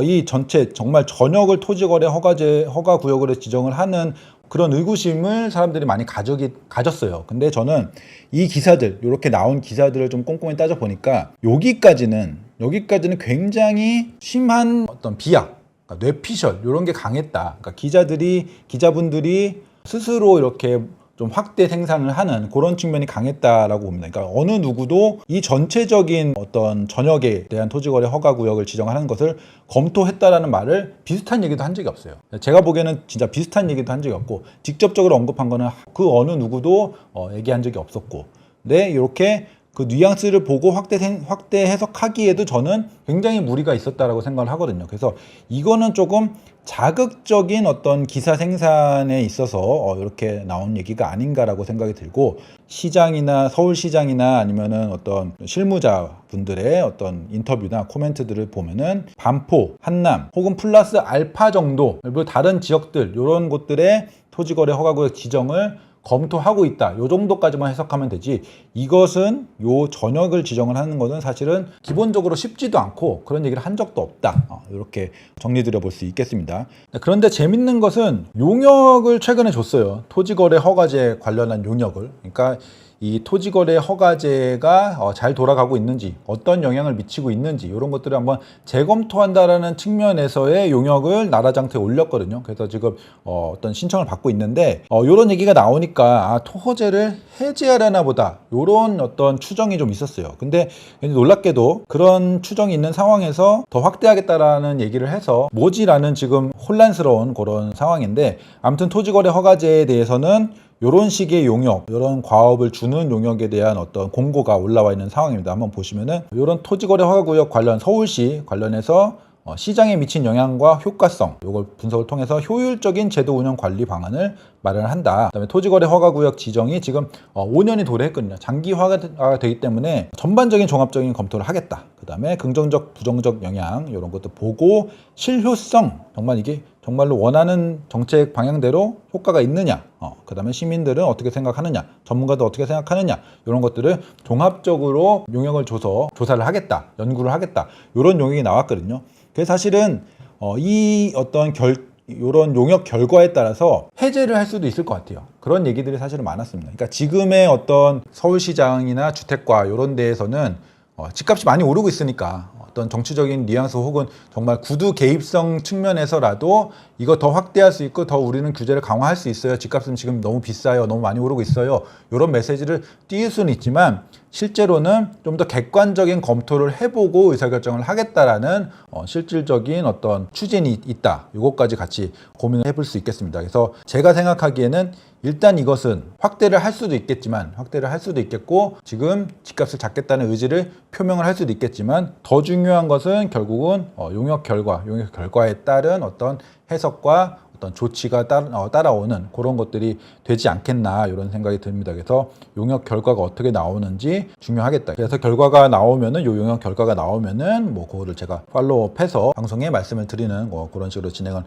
이 전체 정말 전역을 토지거래 허가구역으로 지정을 하는 그런 의구심을 사람들이 많이 가졌어요. 근데 저는 이 기사들, 이렇게 나온 기사들을 좀 꼼꼼히 따져보니까 여기까지는 굉장히 심한 어떤 비약, 그러니까 뇌피셜 이런 게 강했다. 그러니까 기자분들이 스스로 이렇게 좀 확대 생산을 하는 그런 측면이 강했다라고 봅니다. 그러니까 어느 누구도 이 전체적인 어떤 전역에 대한 토지거래 허가구역을 지정하는 것을 검토했다라는 말을 비슷한 얘기도 한 적이 없어요. 제가 보기에는 진짜 비슷한 얘기도 한 적이 없고 직접적으로 언급한 거는 그 어느 누구도 얘기한 적이 없었고, 근데 이렇게 그 뉘앙스를 보고 확대 해석하기에도 저는 굉장히 무리가 있었다라고 생각을 하거든요. 그래서 이거는 조금 자극적인 어떤 기사 생산에 있어서 이렇게 나온 얘기가 아닌가라고 생각이 들고, 시장이나 서울시장이나 아니면은 어떤 실무자분들의 어떤 인터뷰나 코멘트들을 보면은 반포, 한남 혹은 플러스 알파 정도, 그리고 다른 지역들 이런 곳들의 토지거래 허가구역 지정을 검토하고 있다. 요 정도까지만 해석하면 되지. 이것은 요 전역을 지정을 하는 것은 사실은 기본적으로 쉽지도 않고 그런 얘기를 한 적도 없다. 이렇게 정리드려 볼 수 있겠습니다. 그런데 재밌는 것은 용역을 최근에 줬어요. 토지거래 허가제 관련한 용역을. 그러니까 이 토지거래 허가제가 잘 돌아가고 있는지, 어떤 영향을 미치고 있는지 이런 것들을 한번 재검토한다라는 측면에서의 용역을 나라장터에 올렸거든요. 그래서 지금 어떤 신청을 받고 있는데 이런 얘기가 나오니까 토호제를 해제하려나 보다 이런 어떤 추정이 좀 있었어요. 근데 놀랍게도 그런 추정이 있는 상황에서 더 확대하겠다라는 얘기를 해서 뭐지라는 지금 혼란스러운 그런 상황인데, 아무튼 토지거래 허가제에 대해서는 이런 식의 용역, 이런 과업을 주는 용역에 대한 어떤 공고가 올라와 있는 상황입니다. 한번 보시면은 이런 토지거래 허가구역 관련 서울시 관련해서 시장에 미친 영향과 효과성, 이걸 분석을 통해서 효율적인 제도 운영 관리 방안을 마련한다. 그다음에 토지거래 허가구역 지정이 지금 5년이 도래했거든요. 장기화가 되기 때문에 전반적인 종합적인 검토를 하겠다. 그다음에 긍정적, 부정적 영향 이런 것도 보고 실효성, 정말 이게 정말로 원하는 정책 방향대로 효과가 있느냐, 그다음에 시민들은 어떻게 생각하느냐, 전문가도 어떻게 생각하느냐, 이런 것들을 종합적으로 용역을 줘서 조사를 하겠다, 연구를 하겠다, 이런 용역이 나왔거든요. 그래서 사실은 이 어떤 이런 용역 결과에 따라서 해제를 할 수도 있을 것 같아요. 그런 얘기들이 사실은 많았습니다. 그러니까 지금의 어떤 서울시장이나 주택과 이런 데에서는 집값이 많이 오르고 있으니까 어떤 정치적인 뉘앙스 혹은 정말 구두 개입성 측면에서라도 이거 더 확대할 수 있고 더 우리는 규제를 강화할 수 있어요. 집값은 지금 너무 비싸요. 너무 많이 오르고 있어요. 이런 메시지를 띄울 수는 있지만 실제로는 좀 더 객관적인 검토를 해보고 의사결정을 하겠다라는 실질적인 어떤 추진이 있다. 이것까지 같이 고민을 해볼 수 있겠습니다. 그래서 제가 생각하기에는 일단 이것은 확대를 할 수도 있겠고 지금 집값을 잡겠다는 의지를 표명을 할 수도 있겠지만 더 중요한 것은 결국은 용역 결과에 따른 어떤 해석과 어떤 조치가 따라오는 그런 것들이 되지 않겠나 이런 생각이 듭니다. 그래서 용역 결과가 어떻게 나오는지 중요하겠다. 그래서 결과가 나오면은 요 용역 결과가 나오면은 뭐 그거를 제가 팔로우업해서 방송에 말씀을 드리는 그런 식으로 진행을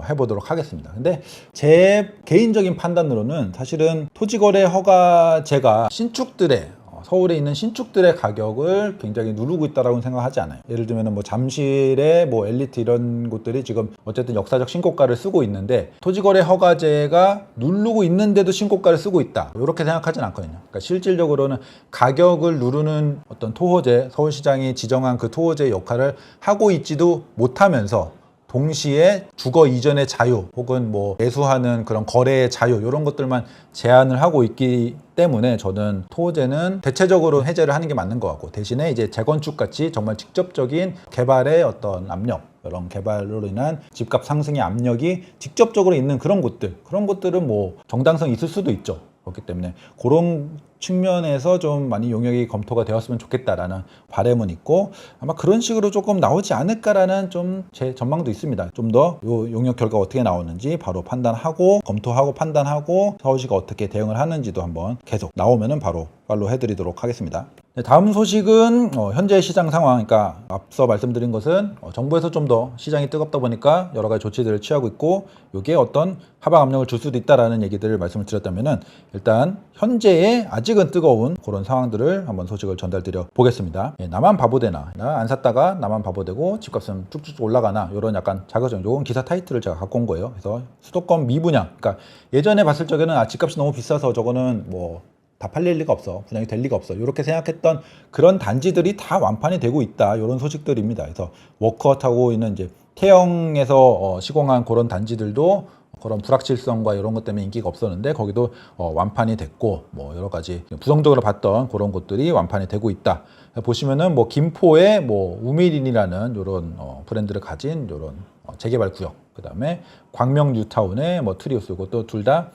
해보도록 하겠습니다. 근데 제 개인적인 판단으로는 사실은 토지거래 허가제가 신축들의 서울에 있는 신축들의 가격을 굉장히 누르고 있다라고 생각하지 않아요. 예를 들면 뭐 잠실의 뭐 엘리트 이런 곳들이 지금 어쨌든 역사적 신고가를 쓰고 있는데 토지거래 허가제가 누르고 있는데도 신고가를 쓰고 있다. 이렇게 생각하진 않거든요. 그러니까 실질적으로는 가격을 누르는 어떤 토호제, 서울시장이 지정한 그 토호제의 역할을 하고 있지도 못하면서 동시에 주거 이전의 자유 혹은 뭐 매수하는 그런 거래의 자유 이런 것들만 제한을 하고 있기 때문에 저는 토호제는 대체적으로 해제를 하는 게 맞는 것 같고, 대신에 이제 재건축 같이 정말 직접적인 개발의 어떤 압력, 이런 개발로 인한 집값 상승의 압력이 직접적으로 있는 그런 곳들은 뭐 정당성이 있을 수도 있죠. 그렇기 때문에 그런 측면에서 좀 많이 용역이 검토가 되었으면 좋겠다라는 바람은 있고, 아마 그런 식으로 조금 나오지 않을까라는 좀 제 전망도 있습니다. 좀 더 요 용역 결과가 어떻게 나오는지 바로 판단하고 검토하고 판단하고 서울시가 어떻게 대응을 하는지도 한번 계속 나오면은 바로 팔로우 해드리도록 하겠습니다. 다음 소식은 현재 시장 상황, 그러니까 앞서 말씀드린 것은 정부에서 좀 더 시장이 뜨겁다 보니까 여러 가지 조치들을 취하고 있고 이게 어떤 하방 압력을 줄 수도 있다라는 얘기들을 말씀을 드렸다면은, 일단 현재의 아직은 뜨거운 그런 상황들을 한번 소식을 전달드려 보겠습니다. 나만 바보 되나, 나 안 샀다가 나만 바보 되고 집값은 쭉쭉 올라가나, 이런 약간 자극적 요건 기사 타이틀을 제가 갖고 온 거예요. 그래서 수도권 미분양, 그러니까 예전에 봤을 적에는 집값이 너무 비싸서 저거는 뭐 다 팔릴 리가 없어, 분양이 될 리가 없어, 이렇게 생각했던 그런 단지들이 다 완판이 되고 있다, 이런 소식들입니다. 그래서 워크아웃하고 있는 이제 태형에서 시공한 그런 단지들도 그런 불확실성과 이런 것 때문에 인기가 없었는데 거기도 완판이 됐고, 뭐 여러 가지 부정적으로 봤던 그런 곳들이 완판이 되고 있다. 보시면은 뭐 김포의 뭐 우미린이라는 이런 브랜드를 가진 이런 재개발 구역, 그 다음에 광명 뉴타운의 뭐 트리우스, 이것도 둘 다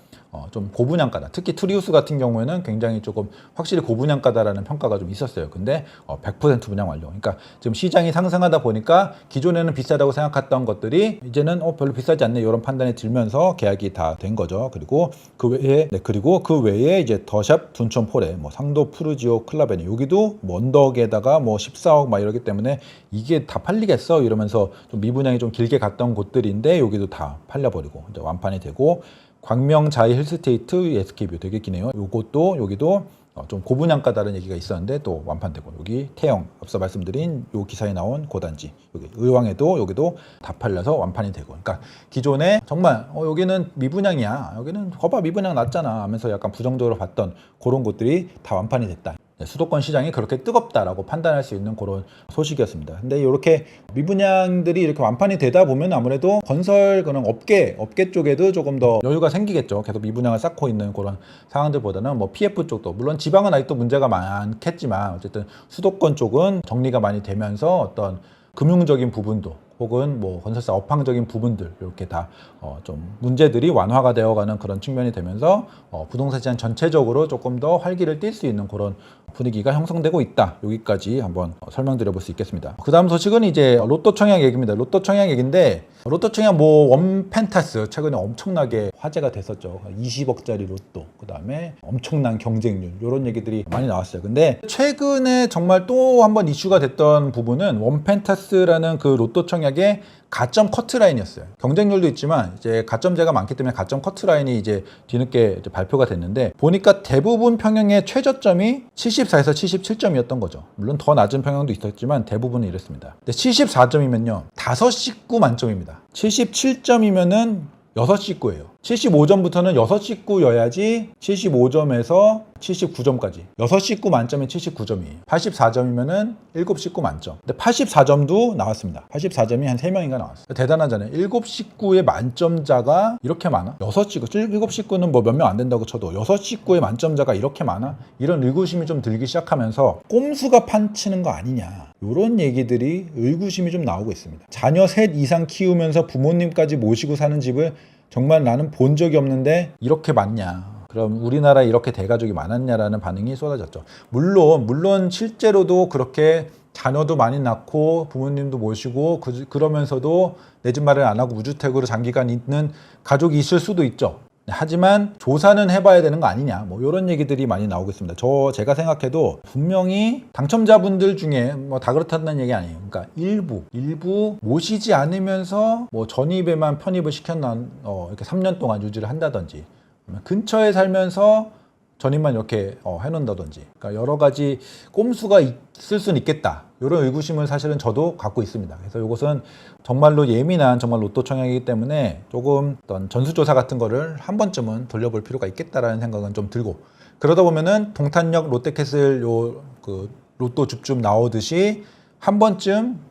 좀 고분양가다. 특히 트리우스 같은 경우에는 굉장히 조금 확실히 고분양가다라는 평가가 좀 있었어요. 근데 100% 분양 완료. 그러니까 지금 시장이 상승하다 보니까 기존에는 비싸다고 생각했던 것들이 이제는 별로 비싸지 않네, 이런 판단이 들면서 계약이 다 된 거죠. 그리고 그 외에 이제 더샵 둔촌포레, 뭐 상도 푸르지오 클라베니, 여기도 뭐 언덕에다가 뭐 14억 막 이러기 때문에 이게 다 팔리겠어 이러면서 좀 미분양이 좀 길게 갔던 곳들인데 여기도 다 팔려버리고 이제 완판이 되고, 광명자이 힐스테이트 SK뷰 되게 기네요. 요것도 여기도 좀 고분양가다는 얘기가 있었는데 또 완판되고, 여기 태영 앞서 말씀드린 요 기사에 나온 고단지, 여기 의왕에도 여기도 다 팔려서 완판이 되고, 그러니까 기존에 정말 여기는 미분양이야, 여기는 거봐 미분양 났잖아 하면서 약간 부정적으로 봤던 그런 곳들이 다 완판이 됐다. 수도권 시장이 그렇게 뜨겁다라고 판단할 수 있는 그런 소식이었습니다. 근데 이렇게 미분양들이 이렇게 완판이 되다 보면 아무래도 건설 그런 업계 쪽에도 조금 더 여유가 생기겠죠. 계속 미분양을 쌓고 있는 그런 상황들보다는 뭐 PF 쪽도, 물론 지방은 아직도 문제가 많겠지만 어쨌든 수도권 쪽은 정리가 많이 되면서 어떤 금융적인 부분도 혹은 뭐 건설사 업황적인 부분들 이렇게 다 좀 문제들이 완화가 되어가는 그런 측면이 되면서 부동산 시장 전체적으로 조금 더 활기를 띨 수 있는 그런 분위기가 형성되고 있다. 여기까지 한번 설명드려 볼 수 있겠습니다. 그 다음 소식은 이제 로또 청약 얘기입니다. 로또 청약 얘기인데, 로또 청약 뭐 원펜타스 최근에 엄청나게 화제가 됐었죠. 20억짜리 로또, 그 다음에 엄청난 경쟁률, 이런 얘기들이 많이 나왔어요. 근데 최근에 정말 또 한번 이슈가 됐던 부분은 원펜타스라는 그 로또 청약의 가점 커트라인이었어요. 경쟁률도 있지만 이제 가점제가 많기 때문에 가점 커트라인이 이제 뒤늦게 이제 발표가 됐는데, 보니까 대부분 평형의 최저점이 74에서 77점이었던 거죠. 물론 더 낮은 평형도 있었지만 대부분은 이랬습니다. 근데 74점이면요 5식구 만점입니다. 77점이면은 6식구예요. 75점부터는 6식구여야지 75점에서 79점까지 6식구 만점에 79점이에요. 84점이면은 7식구 만점. 근데 84점도 나왔습니다. 84점이 한 3명인가 나왔어요. 대단하잖아요. 7식구의 만점자가 이렇게 많아? 6식구, 7식구는 뭐 몇 명 안 된다고 쳐도 6식구의 만점자가 이렇게 많아? 이런 의구심이 좀 들기 시작하면서 꼼수가 판치는 거 아니냐, 이런 얘기들이 의구심이 좀 나오고 있습니다. 자녀 셋 이상 키우면서 부모님까지 모시고 사는 집을 정말 나는 본 적이 없는데 이렇게 많냐, 그럼 우리나라에 이렇게 대가족이 많았냐라는 반응이 쏟아졌죠. 물론 실제로도 그렇게 자녀도 많이 낳고 부모님도 모시고 그러면서도 내 집 마련 안 하고 무주택으로 장기간 있는 가족이 있을 수도 있죠. 하지만 조사는 해봐야 되는 거 아니냐, 뭐 이런 얘기들이 많이 나오고 있습니다. 제가 생각해도 분명히 당첨자분들 중에 뭐 다 그렇다는 얘기 아니에요. 그러니까 일부 모시지 않으면서 뭐 전입에만 편입을 시켰나, 이렇게 3년 동안 유지를 한다든지, 근처에 살면서 전입만 이렇게 해놓는다든지, 그러니까 여러 가지 꼼수가 있을 수는 있겠다, 이런 의구심을 사실은 저도 갖고 있습니다. 그래서 이것은 정말로 예민한 정말 로또 청약이기 때문에 조금 어떤 전수조사 같은 거를 한 번쯤은 돌려볼 필요가 있겠다라는 생각은 좀 들고, 그러다 보면은 동탄역 롯데캐슬 그 로또 줍줍 나오듯이 한 번쯤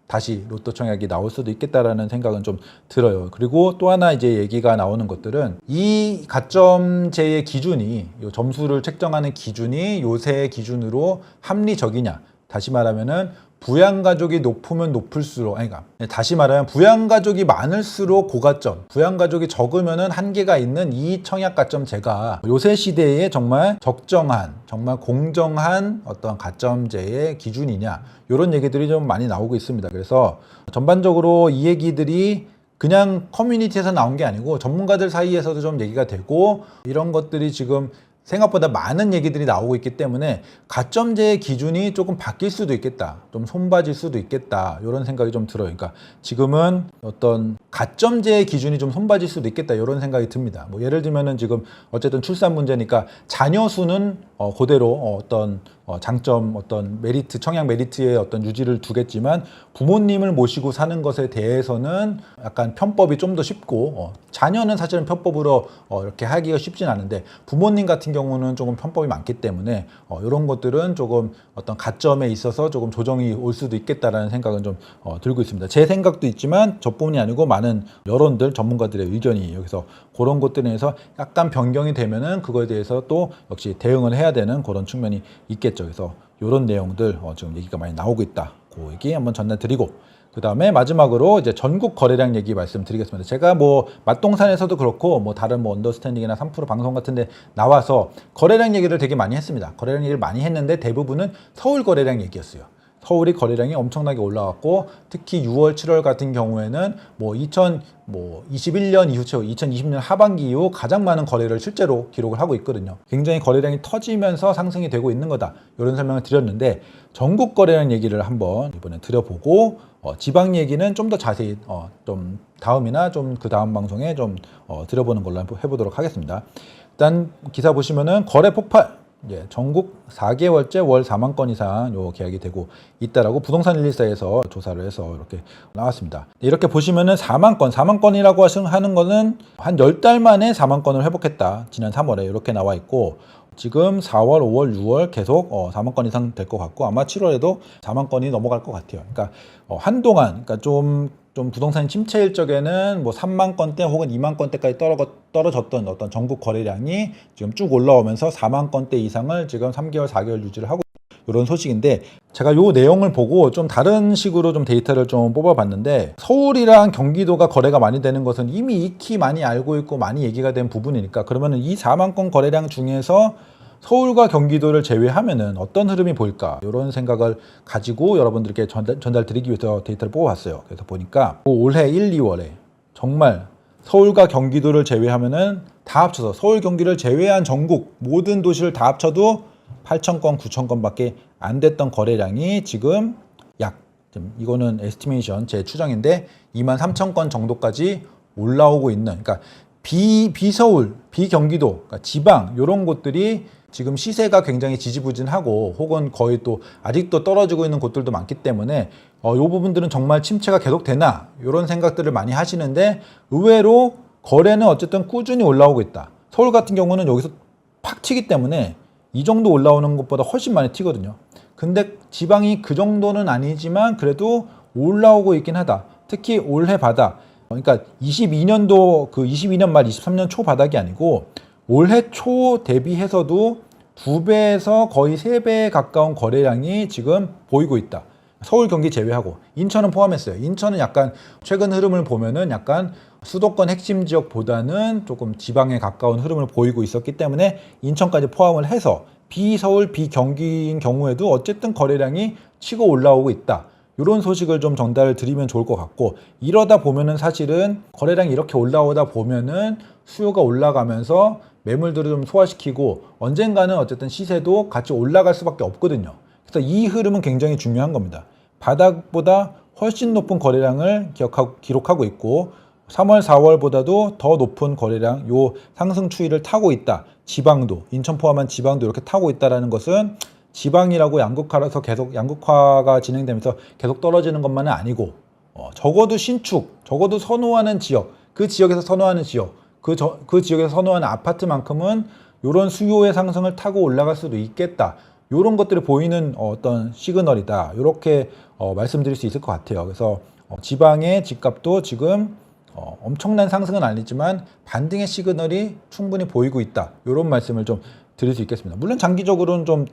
다시 로또 청약이 나올 수도 있겠다라는 생각은 좀 들어요. 그리고 또 하나 이제 얘기가 나오는 것들은, 이 가점제의 기준이, 이 점수를 책정하는 기준이 요새 기준으로 합리적이냐, 다시 말하면은 부양가족이 높으면 높을수록, 그러니까 다시 말하면 부양가족이 많을수록 고가점, 부양가족이 적으면은 한계가 있는 이 청약가점제가 요새 시대에 정말 적정한, 정말 공정한 어떤 가점제의 기준이냐, 이런 얘기들이 좀 많이 나오고 있습니다. 그래서 전반적으로 이 얘기들이 그냥 커뮤니티에서 나온 게 아니고 전문가들 사이에서도 좀 얘기가 되고, 이런 것들이 지금 생각보다 많은 얘기들이 나오고 있기 때문에 가점제의 기준이 조금 바뀔 수도 있겠다, 좀 손봐질 수도 있겠다, 이런 생각이 좀 들어요. 그러니까 지금은 어떤 가점제의 기준이 좀 손봐질 수도 있겠다, 이런 생각이 듭니다. 뭐 예를 들면은 지금 어쨌든 출산 문제니까 자녀 수는 그대로 어떤 장점, 어떤 메리트, 청약 메리트의 어떤 유지를 두겠지만, 부모님을 모시고 사는 것에 대해서는 약간 편법이 좀 더 쉽고, 자녀는 사실은 편법으로 이렇게 하기가 쉽진 않은데 부모님 같은 경우는 조금 편법이 많기 때문에 이런 것들은 조금 어떤 가점에 있어서 조금 조정이 올 수도 있겠다라는 생각은 좀 들고 있습니다. 제 생각도 있지만 저뿐이 아니고 많은 여론들, 전문가들의 의견이 여기서 그런 것들에 대해서 약간 변경이 되면은 그거에 대해서 또 역시 대응을 해야 되는 그런 측면이 있겠죠. 그래서 이런 내용들 지금 얘기가 많이 나오고 있다, 그 얘기 한번 전달드리고, 그 다음에 마지막으로 이제 전국 거래량 얘기 말씀드리겠습니다. 제가 뭐 맛동산에서도 그렇고 뭐 다른 뭐 언더스탠딩이나 3프로 방송 같은데 나와서 거래량 얘기를 되게 많이 했습니다. 거래량 얘기를 많이 했는데 대부분은 서울 거래량 얘기였어요. 서울이 거래량이 엄청나게 올라왔고, 특히 6월, 7월 같은 경우에는 뭐 2021년 이후, 2020년 하반기 이후 가장 많은 거래를 실제로 기록을 하고 있거든요. 굉장히 거래량이 터지면서 상승이 되고 있는 거다, 이런 설명을 드렸는데, 전국 거래량 얘기를 한번 이번에 드려보고 지방 얘기는 좀 더 자세히 좀 다음이나 좀 그 다음 방송에 좀 들어보는 걸로 해보도록 하겠습니다. 일단 기사 보시면은 거래 폭발. 예, 전국 4개월째 월 4만 건 이상 요 계약이 되고 있다라고 부동산 114에서 조사를 해서 이렇게 나왔습니다. 이렇게 보시면은 4만 건이라고 하는 거는 한 10달 만에 4만 건을 회복했다. 지난 3월에 이렇게 나와 있고 지금 4월, 5월, 6월 계속 4만 건 이상 될 것 같고 아마 7월에도 4만 건이 넘어갈 것 같아요. 그러니까 한동안 그러니까 좀 부동산 침체일 적에는 뭐 3만 건대 혹은 2만 건대까지 떨어졌던 어떤 전국 거래량이 지금 쭉 올라오면서 4만 건대 이상을 지금 3개월, 4개월 유지를 하고 이런 소식인데 제가 요 내용을 보고 좀 다른 식으로 좀 데이터를 좀 뽑아봤는데 서울이랑 경기도가 거래가 많이 되는 것은 이미 익히 많이 알고 있고 많이 얘기가 된 부분이니까 그러면은 이 4만 건 거래량 중에서 서울과 경기도를 제외하면은 어떤 흐름이 보일까 이런 생각을 가지고 여러분들께 전달드리기 위해서 데이터를 뽑아봤어요. 그래서 보니까 올해 1, 2월에 정말 서울과 경기도를 제외하면은 다 합쳐서 서울, 경기를 제외한 전국 모든 도시를 다 합쳐도 8,000건, 9,000건밖에 안 됐던 거래량이 지금 이거는 에스티메이션 제 추정인데 23,000건 정도까지 올라오고 있는 그러니까 비서울, 비경기도, 그러니까 지방 이런 곳들이 지금 시세가 굉장히 지지부진하고 혹은 거의 또 아직도 떨어지고 있는 곳들도 많기 때문에 이 부분들은 정말 침체가 계속 되나 이런 생각들을 많이 하시는데 의외로 거래는 어쨌든 꾸준히 올라오고 있다. 서울 같은 경우는 여기서 팍 튀기 때문에 이 정도 올라오는 것보다 훨씬 많이 튀거든요. 근데 지방이 그 정도는 아니지만 그래도 올라오고 있긴 하다. 특히 올해 바닥 그러니까 22년도 그 22년 말 23년 초 바닥이 아니고 올해 초 대비해서도 2배에서 거의 3배에 가까운 거래량이 지금 보이고 있다. 서울, 경기 제외하고 인천은 포함했어요. 인천은 약간 최근 흐름을 보면은 약간 수도권 핵심 지역보다는 조금 지방에 가까운 흐름을 보이고 있었기 때문에 인천까지 포함을 해서 비서울, 비경기인 경우에도 어쨌든 거래량이 치고 올라오고 있다. 이런 소식을 좀 전달을 드리면 좋을 것 같고 이러다 보면은 사실은 거래량이 이렇게 올라오다 보면은 수요가 올라가면서 매물들을 좀 소화시키고 언젠가는 어쨌든 시세도 같이 올라갈 수밖에 없거든요. 그래서 이 흐름은 굉장히 중요한 겁니다. 바닥보다 훨씬 높은 거래량을 기록하고 있고 3월, 4월보다도 더 높은 거래량 요 상승 추이를 타고 있다. 지방도 인천 포함한 지방도 이렇게 타고 있다라는 것은 지방이라고 양극화라서 계속 양극화가 진행되면서 계속 떨어지는 것만은 아니고 적어도 신축, 적어도 선호하는 지역, 그 지역에서 선호하는 지역, 그 지역에서 선호하는 아파트만큼은 이런 수요의 상승을 타고 올라갈 수도 있겠다. 이런 것들이 보이는 어떤 시그널이다. 이렇게 말씀드릴 수 있을 것 같아요. 그래서 지방의 집값도 지금 엄청난 상승은 아니지만 반등의 시그널이 충분히 보이고 있다. 이런 말씀을 좀 드릴 수 있겠습니다. 물론 장기적으로는 좀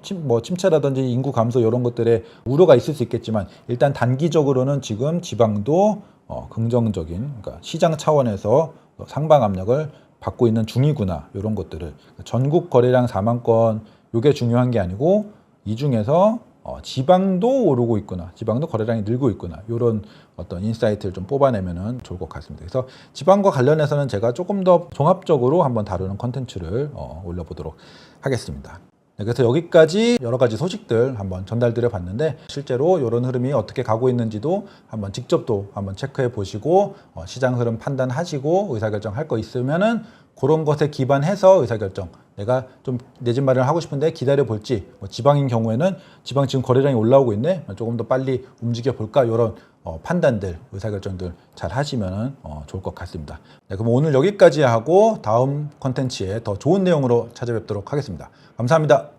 침체라든지 인구 감소 이런 것들에 우려가 있을 수 있겠지만 일단 단기적으로는 지금 지방도 긍정적인 그러니까 시장 차원에서 상방 압력을 받고 있는 중이구나 이런 것들을 전국 거래량 4만 건 이게 중요한 게 아니고 이 중에서 지방도 오르고 있구나 지방도 거래량이 늘고 있구나 이런 어떤 인사이트를 좀 뽑아내면 좋을 것 같습니다. 그래서 지방과 관련해서는 제가 조금 더 종합적으로 한번 다루는 컨텐츠를 올려보도록 하겠습니다. 네, 그래서 여기까지 여러 가지 소식들 한번 전달드려 봤는데 실제로 이런 흐름이 어떻게 가고 있는지도 한번 직접 또 한번 체크해 보시고 시장 흐름 판단하시고 의사결정할 거 있으면은 그런 것에 기반해서 의사결정 내가 좀 내 집 마련을 하고 싶은데 기다려 볼지 지방인 경우에는 지방 지금 거래량이 올라오고 있네 조금 더 빨리 움직여 볼까 이런 판단들 의사결정들 잘 하시면 좋을 것 같습니다. 네, 그럼 오늘 여기까지 하고 다음 컨텐츠에 더 좋은 내용으로 찾아뵙도록 하겠습니다. 감사합니다.